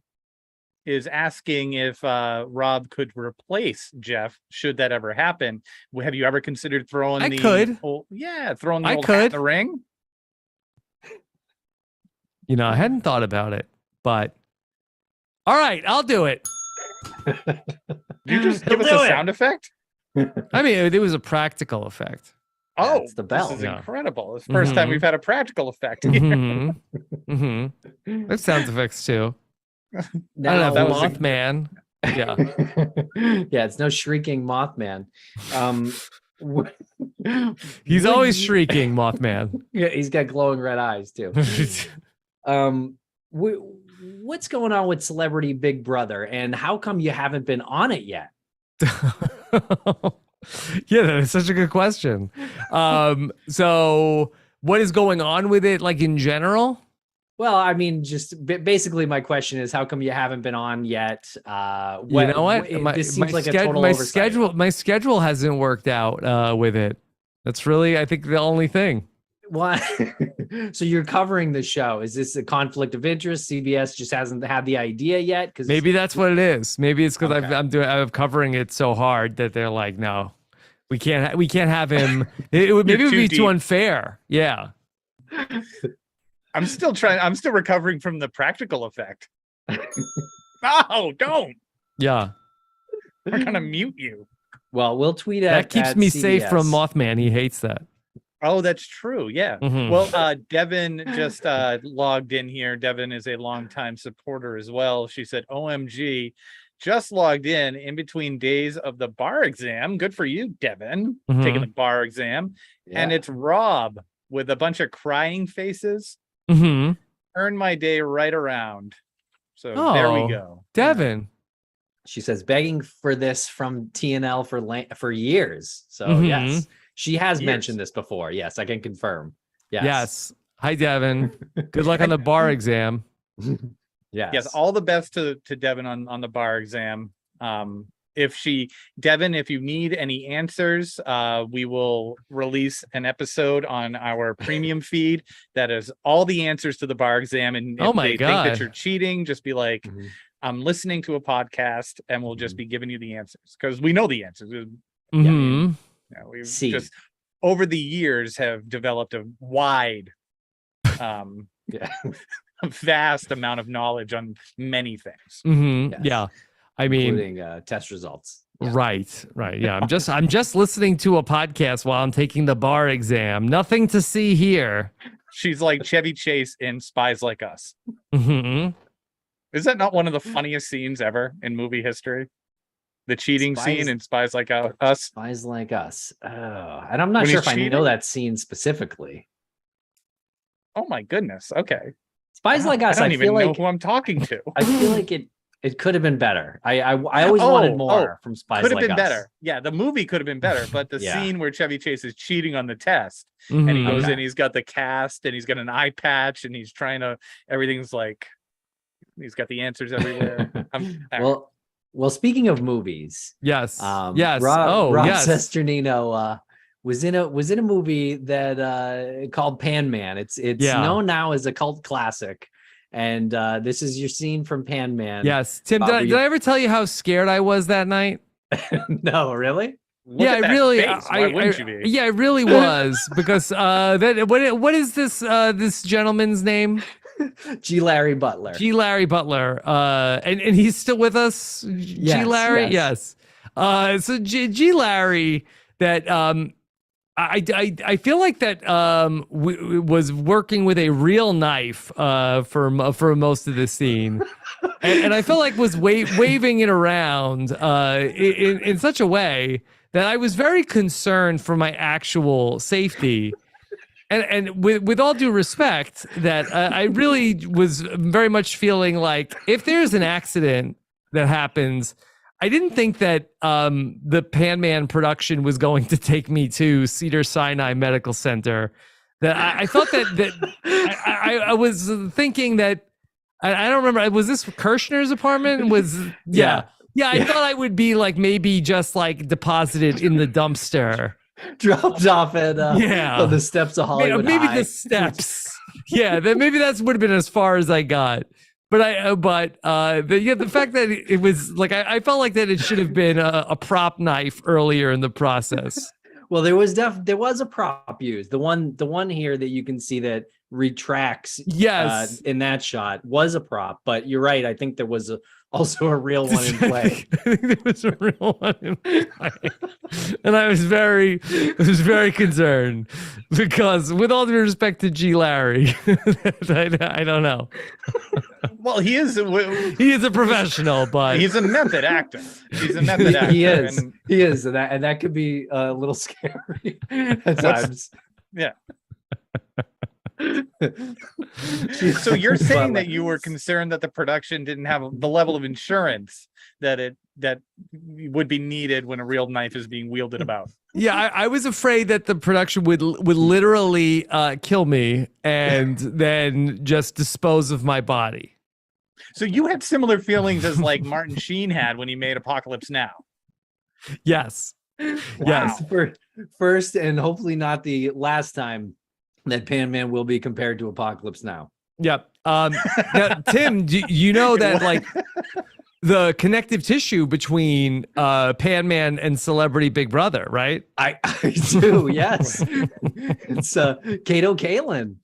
is asking if Rob could replace Jeff should that ever happen. Have you ever considered throwing I the could. old hat in the ring? I hadn't thought about it, but all right, I'll do it. You just give us a sound effect? I mean, it was a practical effect. Oh, it's the bell. This is incredible. It's the first time we've had a practical effect here. There's sound effects too. Now, I don't know, Mothman. Yeah. Yeah, it's no shrieking Mothman. He's always shrieking, Mothman. Yeah, he's got glowing red eyes too. What's going on with Celebrity Big Brother, and how come you haven't been on it yet? Yeah, that is such a good question. So what is going on with it, like in general? Well, I mean, just basically, my question is, how come you haven't been on yet? You know what? This seems like a total oversight. My schedule hasn't worked out with it. That's really, I think, the only thing. What? So you're covering the show. Is this a conflict of interest? CBS just hasn't had the idea yet? Because maybe that's what it is. Maybe it's because I'm covering it so hard that they're like, no, we can't have him. Maybe it would be too unfair. Yeah. I'm still recovering from the practical effect. No, don't. Yeah. We're gonna mute you. Well, we'll tweet that keeps me CBS. safe from Mothman. He hates that. Oh, that's true. Yeah. Mm-hmm. Well, Devin just logged in here. Devin is a longtime supporter as well. She said, OMG, just logged in between days of the bar exam. Good for you, Devin, taking the bar exam. Yeah. And it's Rob with a bunch of crying faces. Turn my day right around. So there we go. Devin. She says, begging for this from TNL for years. So yes. She has mentioned this before. Yes, I can confirm. Yes. Hi, Devin. Good luck on the bar exam. Yes. All the best to Devin on the bar exam. Devin, if you need any answers, we will release an episode on our premium feed that is all the answers to the bar exam. And if they think that you're cheating, just be like, I'm listening to a podcast and we'll just be giving you the answers because we know the answers. Mhm. We've C. just over the years have developed a wide, Yeah. a vast amount of knowledge on many things. Mhm. Yes. Yeah. I mean, including test results. Yeah. right. Yeah. I'm just listening to a podcast while I'm taking the bar exam. Nothing to see here. She's like Chevy Chase in Spies Like Us. Mhm. Is that not one of the funniest scenes ever in movie history? The cheating scene in Spies Like Us. Spies Like Us. Oh, and I'm not When sure he's if I cheating? know that scene specifically. Oh my goodness. Okay. Spies Wow, Like Us. I don't I even feel know like who I'm talking to. I feel like it could have been better. I always wanted more from Spies Could have Like been Us. better. Yeah, the movie could have been better, but the Yeah. scene where Chevy Chase is cheating on the test and he Mhm. goes Okay. in, he's got the cast and he's got an eye patch and he's trying to, everything's like, he's got the answers everywhere. Well, speaking of movies, Yes. Rob yes. Cesternino was in a movie that called Pan Man. It's Yeah. known now as a cult classic, and this is your scene from Pan Man. Yes. Tim, did I ever tell you how scared I was that night? No, really? Look at I that really, face. Why wouldn't you be? Yeah, I really was because what is this gentleman's name? G. Larry Butler. G. Larry Butler. And he's still with us. Yes, G. Larry, yes. So G. Larry, that I feel like that was working with a real knife for most of the scene, and I felt like was waving it around in such a way that I was very concerned for my actual safety. And with all due respect, that I really was very much feeling like if there's an accident that happens, I didn't think that the Pan Man production was going to take me to Cedars-Sinai Medical Center. That I thought that I was thinking that I don't remember. Was this Kirshner's apartment? Yeah. I thought I would be like maybe just like deposited in the dumpster. Dropped off at on the steps of Hollywood maybe High. the steps. Yeah, maybe that's would have been as far as I got. But the fact that it was like I felt like that it should have been a prop knife earlier in the process. Well, there was a prop used. The one here that you can see that retracts. Yes, in that shot was a prop. But you're right. I think there was also a real one in play. I think there was a real one in play. And I was very concerned because, with all due respect to G. Larry, I don't know. Well, he is a professional, but he's a method actor. He's a method actor. He is, and that could be a little scary at times. Yeah. So you're saying that you were concerned that the production didn't have the level of insurance that would be needed when a real knife is being wielded about. Yeah, I was afraid that the production would literally kill me and then just dispose of my body. So you had similar feelings as like Martin Sheen had when he made Apocalypse Now. Yes. Wow. Yes. First and hopefully not the last time that Pan Man will be compared to Apocalypse Now. Yep. Now, Tim, do you know that like the connective tissue between Pan Man and Celebrity Big Brother, right? I do, yes. It's Kato Kalin.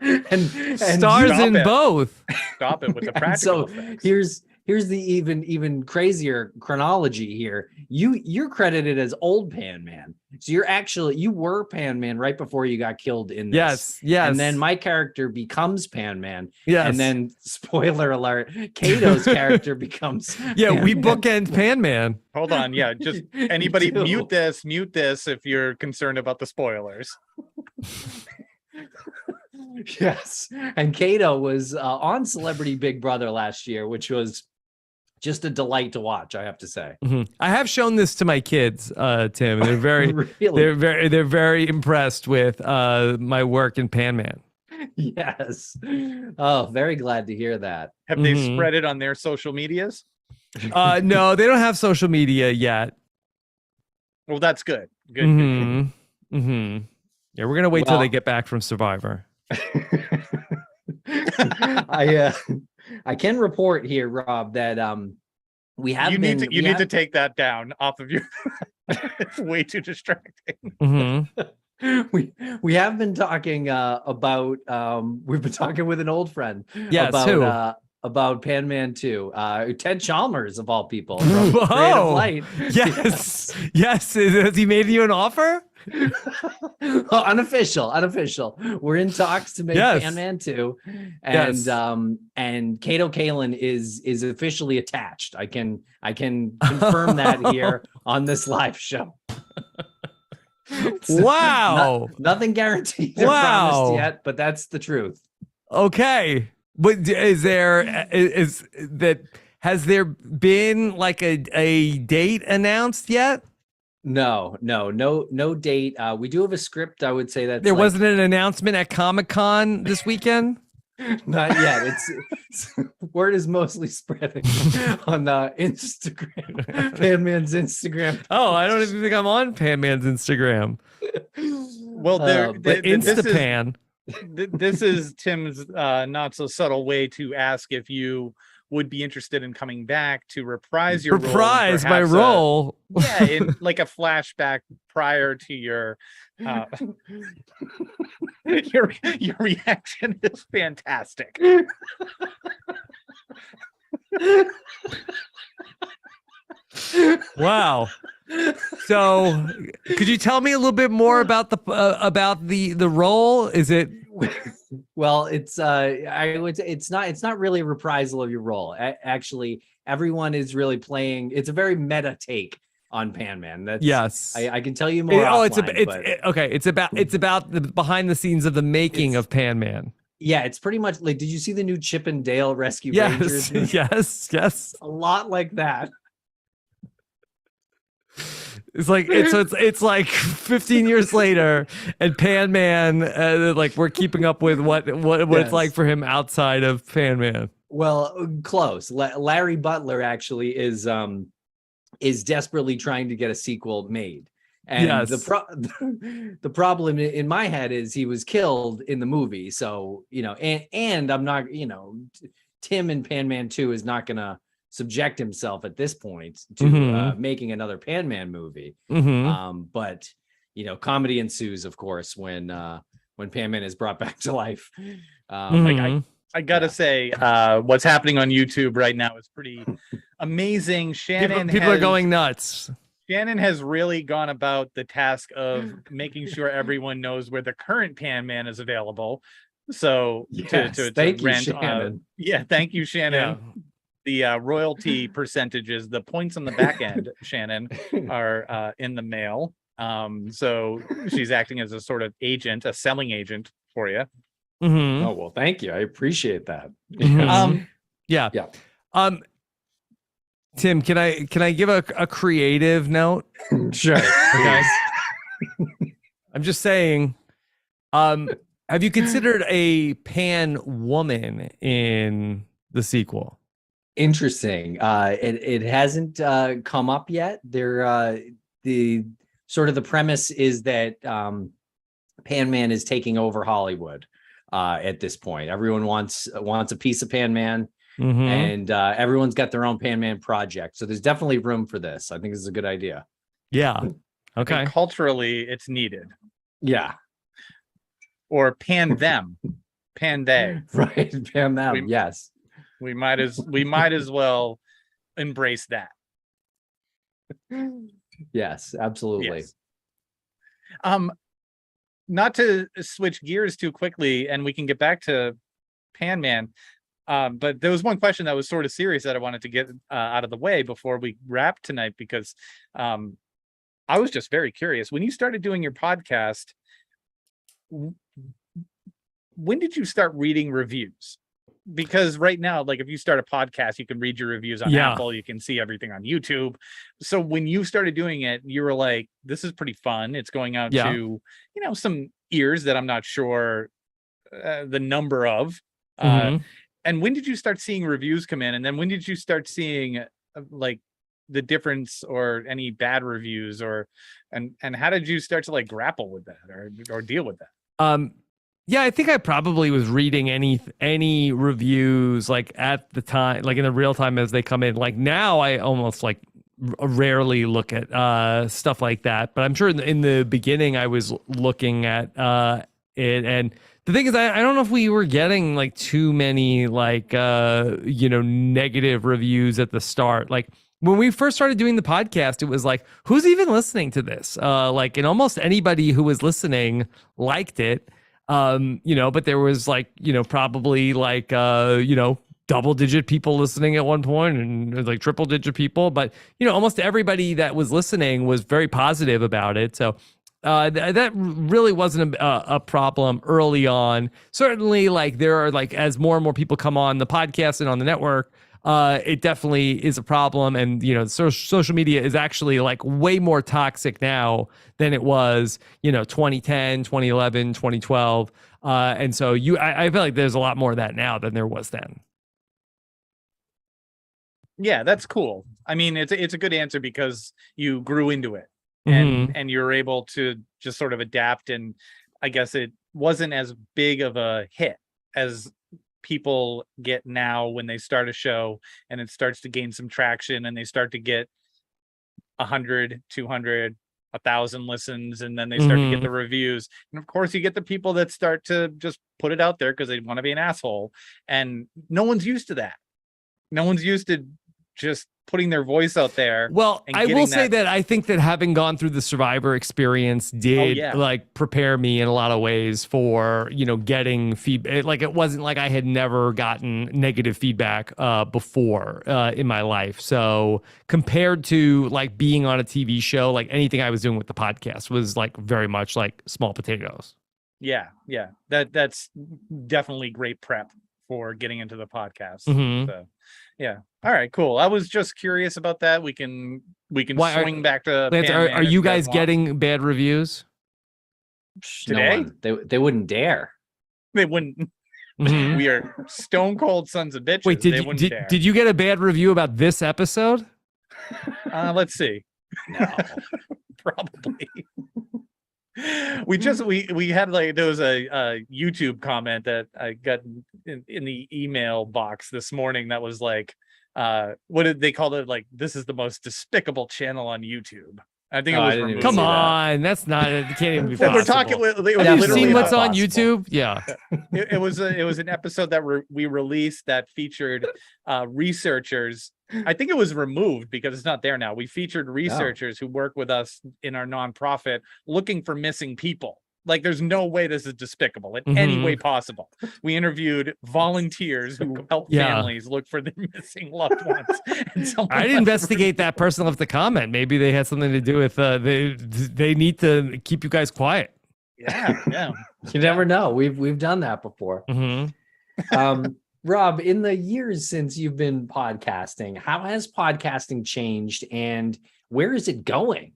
and stars in both. Stop it with the and practical so effects. here's the even crazier chronology here. You're credited as old Pan Man. So you were Pan Man right before you got killed in this. Yes. And then my character becomes Pan Man. Yes. And then, spoiler alert, Kato's character becomes Yeah, we Pan-Man. bookend Pan Man. Hold on, yeah, just anybody do. mute this if you're concerned about the spoilers. Yes. And Kato was on Celebrity Big Brother last year, which was just a delight to watch, I have to say. Mm-hmm. I have shown this to my kids, Tim. And they're very Really? they're very impressed with my work in Pan Man. Yes. Oh, very glad to hear that. Have they spread it on their social medias? No, they don't have social media yet. Well, that's good. Good. Mm-hmm. Mm-hmm. Yeah, we're gonna wait till they get back from Survivor. I can report here, Rob, that we have You been need to take that down off of your. It's way too distracting. we have been talking about we've been talking with an old friend Yes, about Pan Man 2. Ted Chalmers of all people from Creative Whoa. Light. Yes. Yes. Has he made you an offer? Well, unofficial. We're in talks to make Yes. Pan Man 2. And Yes. and Kato Kalin is officially attached. I can confirm that here on this live show. Wow. Nothing guaranteed or Wow. promised yet, but that's the truth. Okay. But has there been like a date announced yet? No date. We do have a script. I would say that There wasn't an announcement at Comic-Con this weekend? Not yet. It's word is mostly spreading on Instagram. Pan Man's Instagram. Oh, I don't even think I'm on Pan Man's Instagram. Well, But Instapan. This is Tim's not so subtle way to ask if you would be interested in coming back to reprise your Reprise role, my perhaps role. in like a flashback prior to your your reaction is fantastic. Wow. So, could you tell me a little bit more about the role? Is it? Well, it's I would say it's not really a reprisal of your role. Actually, everyone is really playing. It's a very meta take on Pan Man. That's Yes. I can tell you more. Okay. It's about the behind the scenes of the making of Pan Man. Yeah, it's pretty much like. Did you see the new Chip and Dale Rescue Rangers? Yes. A lot like that. It's like 15 years later, and Pan Man, like we're keeping up with what it's like for him outside of Pan Man. Well, close. Larry Butler actually is desperately trying to get a sequel made, and yes. the problem in my head is he was killed in the movie. So and I'm not Tim in Pan Man 2 is not gonna subject himself at this point to making another Pan Man movie. But comedy ensues, of course, when Pan Man is brought back to life. I gotta say, what's happening on YouTube right now is pretty amazing. People are going nuts. Shannon has really gone about the task of making sure everyone knows where the current Pan Man is available. So thank you, Shannon. Thank you, Shannon. Yeah. The royalty percentages, the points on the back end, Shannon, are in the mail. So she's acting as a sort of agent, a selling agent for you. Oh, well, thank you. I appreciate that. Yeah. Tim, can I give a creative note? Sure. Okay. I'm just saying, have you considered a Pan woman in the sequel? Interesting. It hasn't come up yet. The premise is that Pan Man is taking over Hollywood at this point. Everyone wants a piece of Pan Man, and everyone's got their own Pan Man project. So there's definitely room for this. I think this is a good idea. Yeah. Okay. And culturally, it's needed. Yeah. Or pan them, pan they. Right. Pan them. Yes. We might as well embrace that. Yes, absolutely. Yes. Not to switch gears too quickly, and we can get back to Pan Man. But there was one question that was sort of serious that I wanted to get out of the way before we wrap tonight, because I was just very curious. When you started doing your podcast, when did you start reading reviews? Because right now, like if you start a podcast, you can read your reviews on Apple, you can see everything on YouTube. So when you started doing it, you were like, this is pretty fun. It's going out to, some ears that I'm not sure the number of. And when did you start seeing reviews come in? And then when did you start seeing like the difference or any bad reviews and how did you start to like grapple with that or deal with that? Yeah, I think I probably was reading any reviews like at the time, like in the real time as they come in. Like now, I almost like rarely look at stuff like that. But I'm sure in the beginning, I was looking at it. And the thing is, I don't know if we were getting like too many like negative reviews at the start. Like when we first started doing the podcast, it was like, who's even listening to this? And almost anybody who was listening liked it. But there was like, probably like, double digit people listening at one point and like triple digit people. But, almost everybody that was listening was very positive about it. So that really wasn't a problem early on. Certainly, like there are like as more and more people come on the podcast and on the network, it definitely is a problem. And, social media is actually like way more toxic now than it was, 2010, 2011, 2012. And so I feel like there's a lot more of that now than there was then. Yeah, that's cool. I mean, it's a good answer because you grew into it and you're able to just sort of adapt. And I guess it wasn't as big of a hit as people get now when they start a show and it starts to gain some traction and they start to get 100, 200, 1,000 listens, and then they start to get the reviews. And of course you get the people that start to just put it out there because they want to be an asshole, and no one's used to that. No one's used to just putting their voice out there. Well, I will say that I think that having gone through the Survivor experience did like prepare me in a lot of ways for, getting feedback. Like it wasn't like I had never gotten negative feedback before in my life. So compared to like being on a TV show, like anything I was doing with the podcast was like very much like small potatoes. Yeah. That's definitely great prep for getting into the podcast. So yeah. All right, cool. I was just curious about that. We can swing back to Lance, are you guys getting bad reviews today? They wouldn't dare. They wouldn't. We are stone cold sons of bitches. Wait, did you get a bad review about this episode? Let's see. No. Probably. We had like there was a YouTube comment that I got in the email box this morning that was like, what did they call it? Like, this is the most despicable channel on YouTube. I think it was removed. Come on, that's not. It can't even be possible. We're talking. Have you seen what's on YouTube? Yeah. It was an episode that we released that featured researchers. I think it was removed because it's not there now. We featured researchers who work with us in our nonprofit looking for missing people. Like, there's no way this is despicable in any way possible. We interviewed volunteers who help families look for their missing loved ones. I'd investigate that person left the comment. Maybe they had something to do with they need to keep you guys quiet. Yeah. You never know. We've done that before. Rob, in the years since you've been podcasting, how has podcasting changed and where is it going?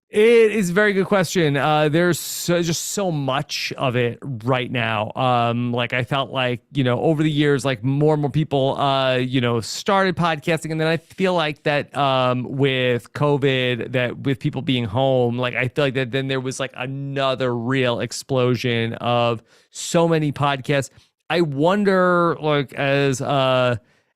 It is a very good question. There's just so much of it right now. Like I felt like, over the years, like more and more people, started podcasting. And then I feel like that with COVID, that with people being home, like I feel like that then there was like another real explosion of so many podcasts. I wonder, like,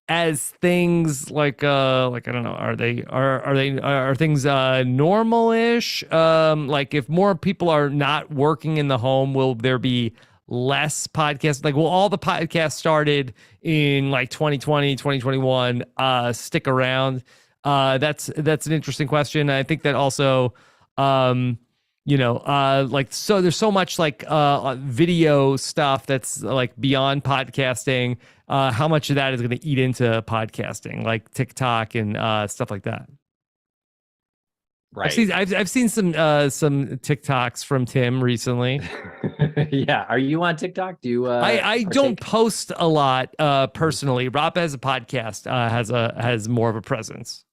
as things like I don't know, are things normal-ish? Like if more people are not working in the home, will there be less podcasts? Like, will all the podcasts started in like 2020, 2021 stick around? That's an interesting question. I think that also so there's so much like video stuff that's like beyond podcasting. How much of that is going to eat into podcasting, like TikTok and stuff like that? Right. I've seen some TikToks from Tim recently. Yeah. Are you on TikTok? Do you? I don't post a lot personally. Rob has a podcast, has more of a presence.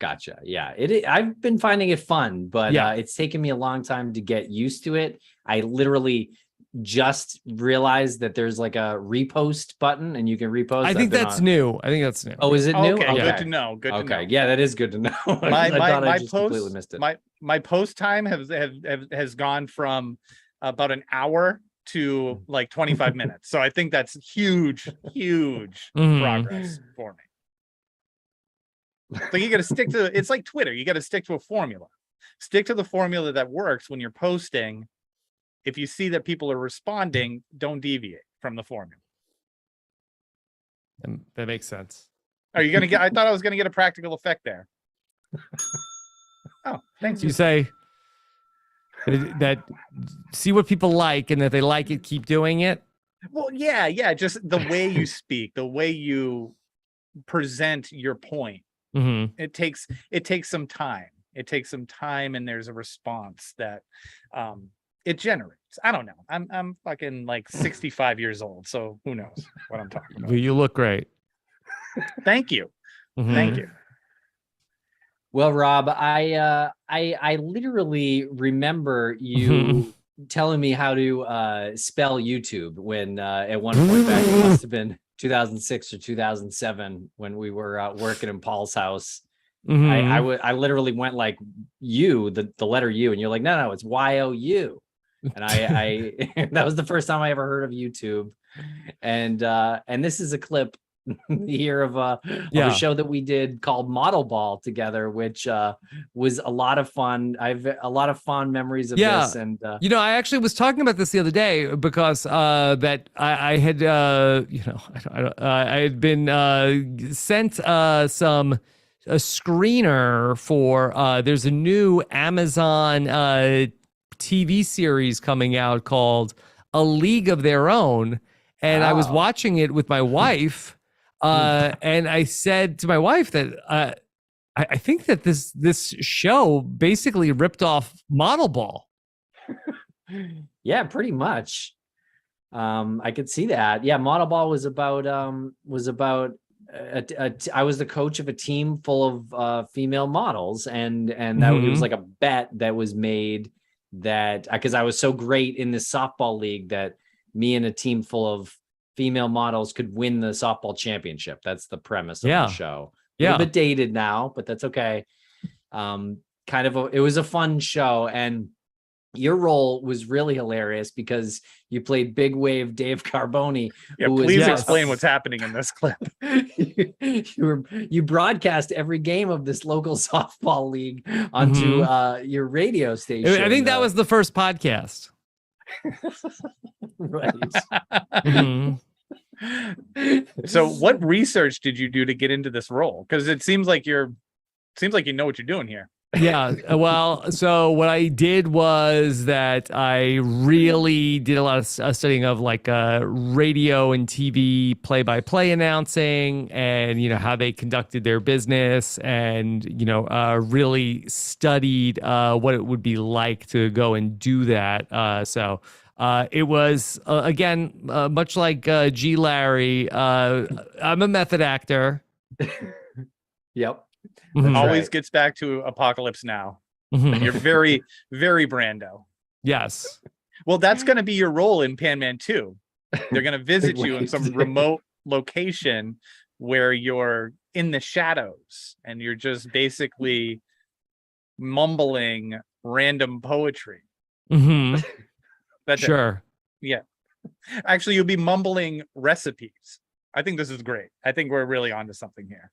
Gotcha. Yeah. I've been finding it fun, but it's taken me a long time to get used to it. I literally just realized that there's like a repost button and you can repost. I think that's new. Oh, is it new? Okay. Good to know. Good to know. Yeah, that is good to know. My post, completely missed it. My post time has gone from about an hour to like 25 minutes. So I think that's huge Mhm. progress for me. So you got to stick to, it's like Twitter. You got to stick to a formula. Stick to the formula that works when you're posting. If you see that people are responding, don't deviate from the formula. That makes sense. Are you going to get, I thought I was going to get a practical effect there. Oh, thanks. You say that see what people like, and if they like it, keep doing it. Well, yeah. Just the way you speak, the way you present your point. Mm-hmm. It takes some time. It takes some time, and there's a response that it generates. I don't know. I'm fucking like 65 years old, so who knows what I'm talking about. Well, you look great. Thank you. Mhm. Thank you. Well, Rob, I literally remember you telling me how to spell YouTube when at one point back, it must have been 2006 or 2007 when we were working in Paul's house. Mhm. I literally went like the letter U, and you're like, no, it's YOU. And I that was the first time I ever heard of YouTube. And this is a clip here of a show that we did called Model Ball together, which was a lot of fun. I've a lot of fond memories of this. And I actually was talking about this the other day because that I had I had been sent a screener for there's a new Amazon TV series coming out called A League of Their Own, and I was watching it with my wife. And I said to my wife that I think that this show basically ripped off Model Ball. Yeah, pretty much. I could see that. Yeah, Model Ball was about I was the coach of a team full of female models, and that it was like a bet that was made that because I was so great in this softball league that me and a team full of female models could win the softball championship. That's the premise of the show. A little bit dated now, but that's okay. It was a fun show, and your role was really hilarious because you played Big Wave Dave Carboni. Yeah, please explain what's happening in this clip. You broadcast every game of this local softball league onto your radio station. I think that was the first podcast. Right. So what research did you do to get into this role? Because it seems like you know what you're doing here. Yeah. Well, so what I did was that I really did a lot of studying of like radio and TV play-by-play announcing, and how they conducted their business, and really studied what it would be like to go and do that. So it was again much like G. Larry. I'm a method actor. Yep. Always gets back to Apocalypse Now. You're very, very Brando. Yes. Well, that's going to be your role in Pan Man 2. They're going to visit you in some remote location where you're in the shadows and you're just basically mumbling random poetry. That's sure. Yeah. Actually, you'll be mumbling recipes. I think this is great. I think we're really onto something here.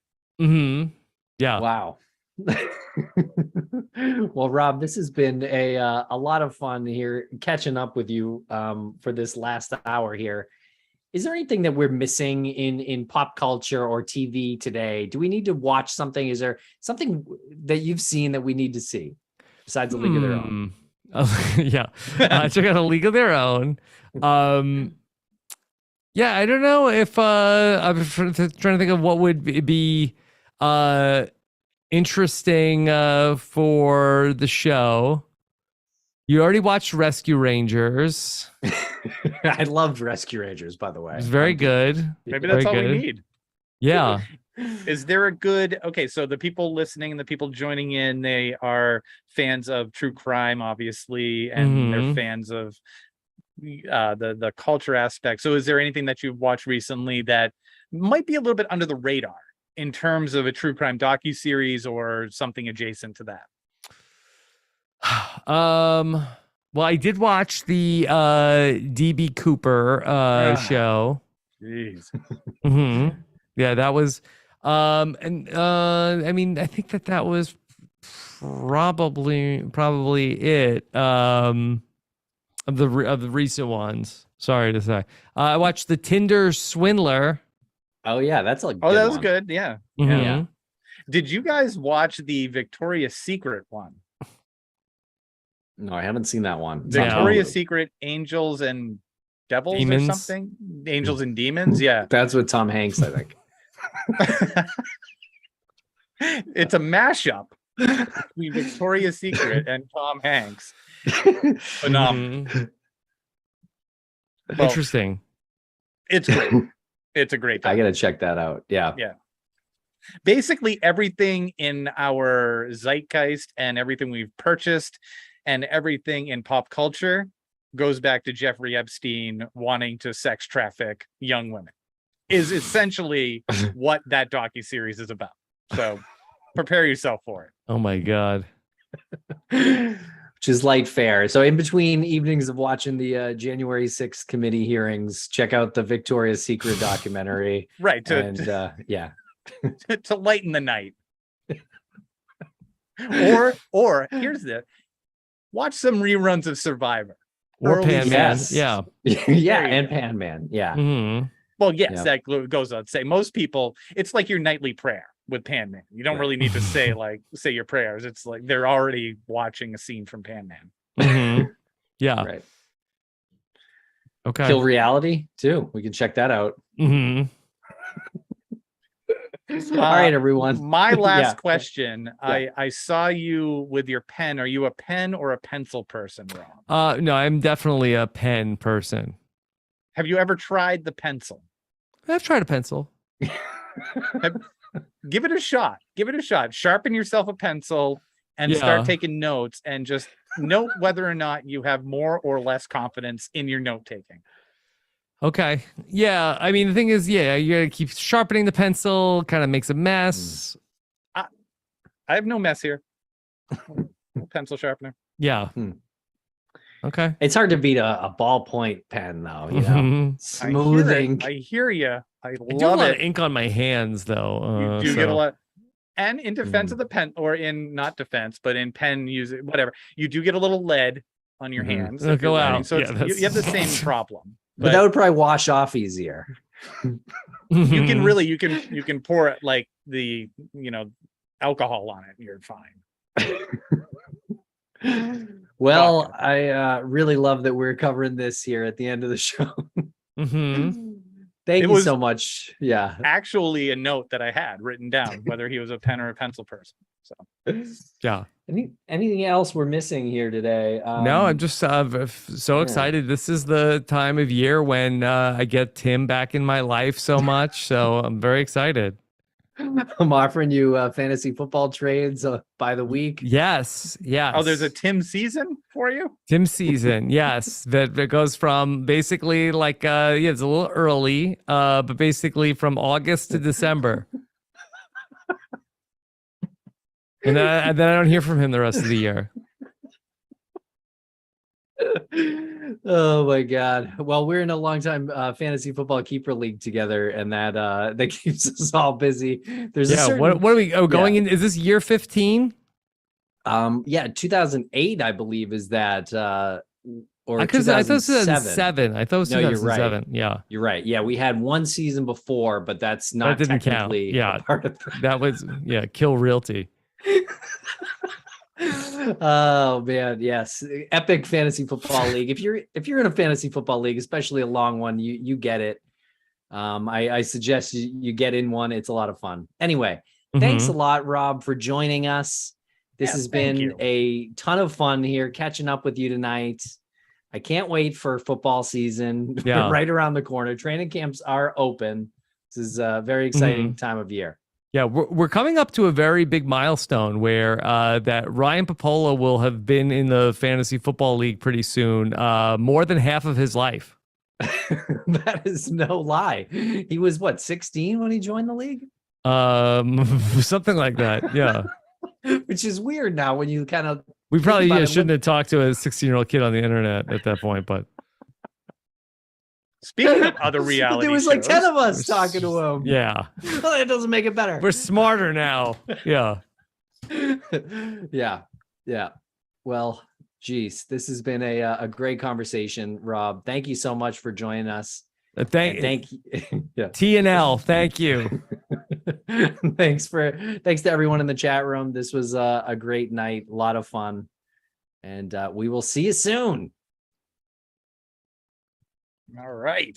Yeah. Wow. Well, Rob, this has been a lot of fun here catching up with you for this last hour here. Is there anything that we're missing in pop culture or TV today? Do we need to watch something? Is there something that you've seen that we need to see besides A League of Their Own? Check out A League of Their Own. Yeah, I don't know if I'm trying to think of what would be interesting for the show. You already watched Rescue Rangers. I loved Rescue Rangers, by the way. It's very good. Maybe that's all we need. Yeah. Is there a good, okay, so the people listening and the people joining in, they are fans of true crime, obviously, and they're fans of the culture aspect. So is there anything that you've watched recently that might be a little bit under the radar in terms of a true crime docuseries or something adjacent to that? Well, I did watch the DB Cooper show. Jeez. Yeah, that was I mean, I think that was probably it of the recent ones. Sorry to say. I watched the Tinder Swindler. Oh yeah, that's a Oh, good that was one. good. Yeah. Mhm. Yeah. Did you guys watch the Victoria's Secret one? No, I haven't seen that one. No. Victoria's Secret Angels and Devils Demons. or something? Angels and Demons, yeah. That's with Tom Hanks, I think. It's a mashup between Victoria's Secret and Tom Hanks. Phenomenal. Well, Interesting. it's great. It's a great I time. gotta check that out. Yeah. Basically everything in our zeitgeist and everything we've purchased and everything in pop culture goes back to Jeffrey Epstein wanting to sex traffic young women is essentially what that docuseries is about. So prepare yourself for it. Oh my God. Which is light fare. So in between evenings of watching the January 6th committee hearings, check out the Victoria's Secret documentary. Right. And yeah. To lighten the night. Or here's the watch some reruns of Survivor. Or Early Pan Man. Yes. Yeah. Yeah, There you and go. Pan Man. Yeah. Mhm. Well, yes, Yeah. that goes on to say most people, it's like your nightly prayer with Pan Man. You don't Right. really need to say your prayers. It's like they're already watching a scene from Pan Man. Mhm. Yeah. Right. Okay. Kill Reality too. We can check that out. Mhm. All right, everyone. My last Yeah. question. I saw you with your pen. Are you a pen or a pencil person, Rob? No, I'm definitely a pen person. Have you ever tried the pencil? I've tried a pencil. Give it a shot. Give it a shot. Sharpen yourself a pencil and Yeah. start taking notes and just note whether or not you have more or less confidence in your note taking. Okay. Yeah. I mean, the thing is, yeah, you gotta keep sharpening the pencil, kind of makes a mess. I have no mess here. Pencil sharpener. Yeah. Hmm. Okay. It's hard to beat a ballpoint pen, though. You know, Mhm. smooth ink. I hear you. I I do a love lot of it. ink on my hands, though. You do get a so- lot. And in defense of the pen, or in not defense, but in pen use whatever, you do get a little lead on your Mhm. hands. Oh, if you're go writing. out. So Yeah, you have the same problem. But that would probably wash off easier. you Mm-hmm. can really you can pour it like the alcohol on it and you're fine. Well, I really love that we're covering this here at the end of the show. Mhm. Thank It you was- so much. Yeah. Actually a note that I had written down whether he was a pen or a pencil person. So Yeah. Anything else we're missing here today? No, I'm just so yeah. excited. This is the time of year when I get Tim back in my life so much. So I'm very excited. I'm offering you fantasy football trades by the week. Yes. Yes. oh, there's a Tim season for you? Tim season. Yes. That goes from basically like, it's a little early, but basically from August to December. And then I don't hear from him the rest of the year. Oh my God. Well, we're in a long time fantasy football keeper league together, and that keeps us all busy. There's a Yeah. certain, What are we going in? Is this year 15? 2008, I believe, is that or Because I thought it was 2007. 2007. I thought it was No, you're right. 2007. Yeah. You're right. Yeah, we had one season before, but that's not didn't count. technically Yeah. a part of That was, Kill Realty. Oh man, yes. Epic fantasy football league. If you're in a fantasy football league, especially a long one, you get it. I suggest you get in one. It's a lot of fun. Anyway, thanks a lot, Rob, for joining us. This has thank been you. a ton of fun here catching up with you tonight. I can't wait for football season. Yeah. Right around the corner. Training camps are open. This is a very exciting time of year. Yeah, we're coming up to a very big milestone where that Ryan Popola will have been in the fantasy football league pretty soon, more than half of his life. That is no lie. He was 16 when he joined the league? Something like that. Yeah. Which is weird now when you kind of We probably about it, shouldn't have talked to a 16-year-old kid on the internet at that point, but Speaking of other But reality there was like 10 shows, of us talking to him. yeah, Well, that doesn't make it better. we're smarter now. Yeah. Yeah. Yeah. Well, geez, this has been a great conversation, Rob. Thank you so much for joining us. And thank you. Yeah. T&L, thank you. Thanks to everyone in the chat room. This was a great night, a lot of fun. And we will see you soon. all right.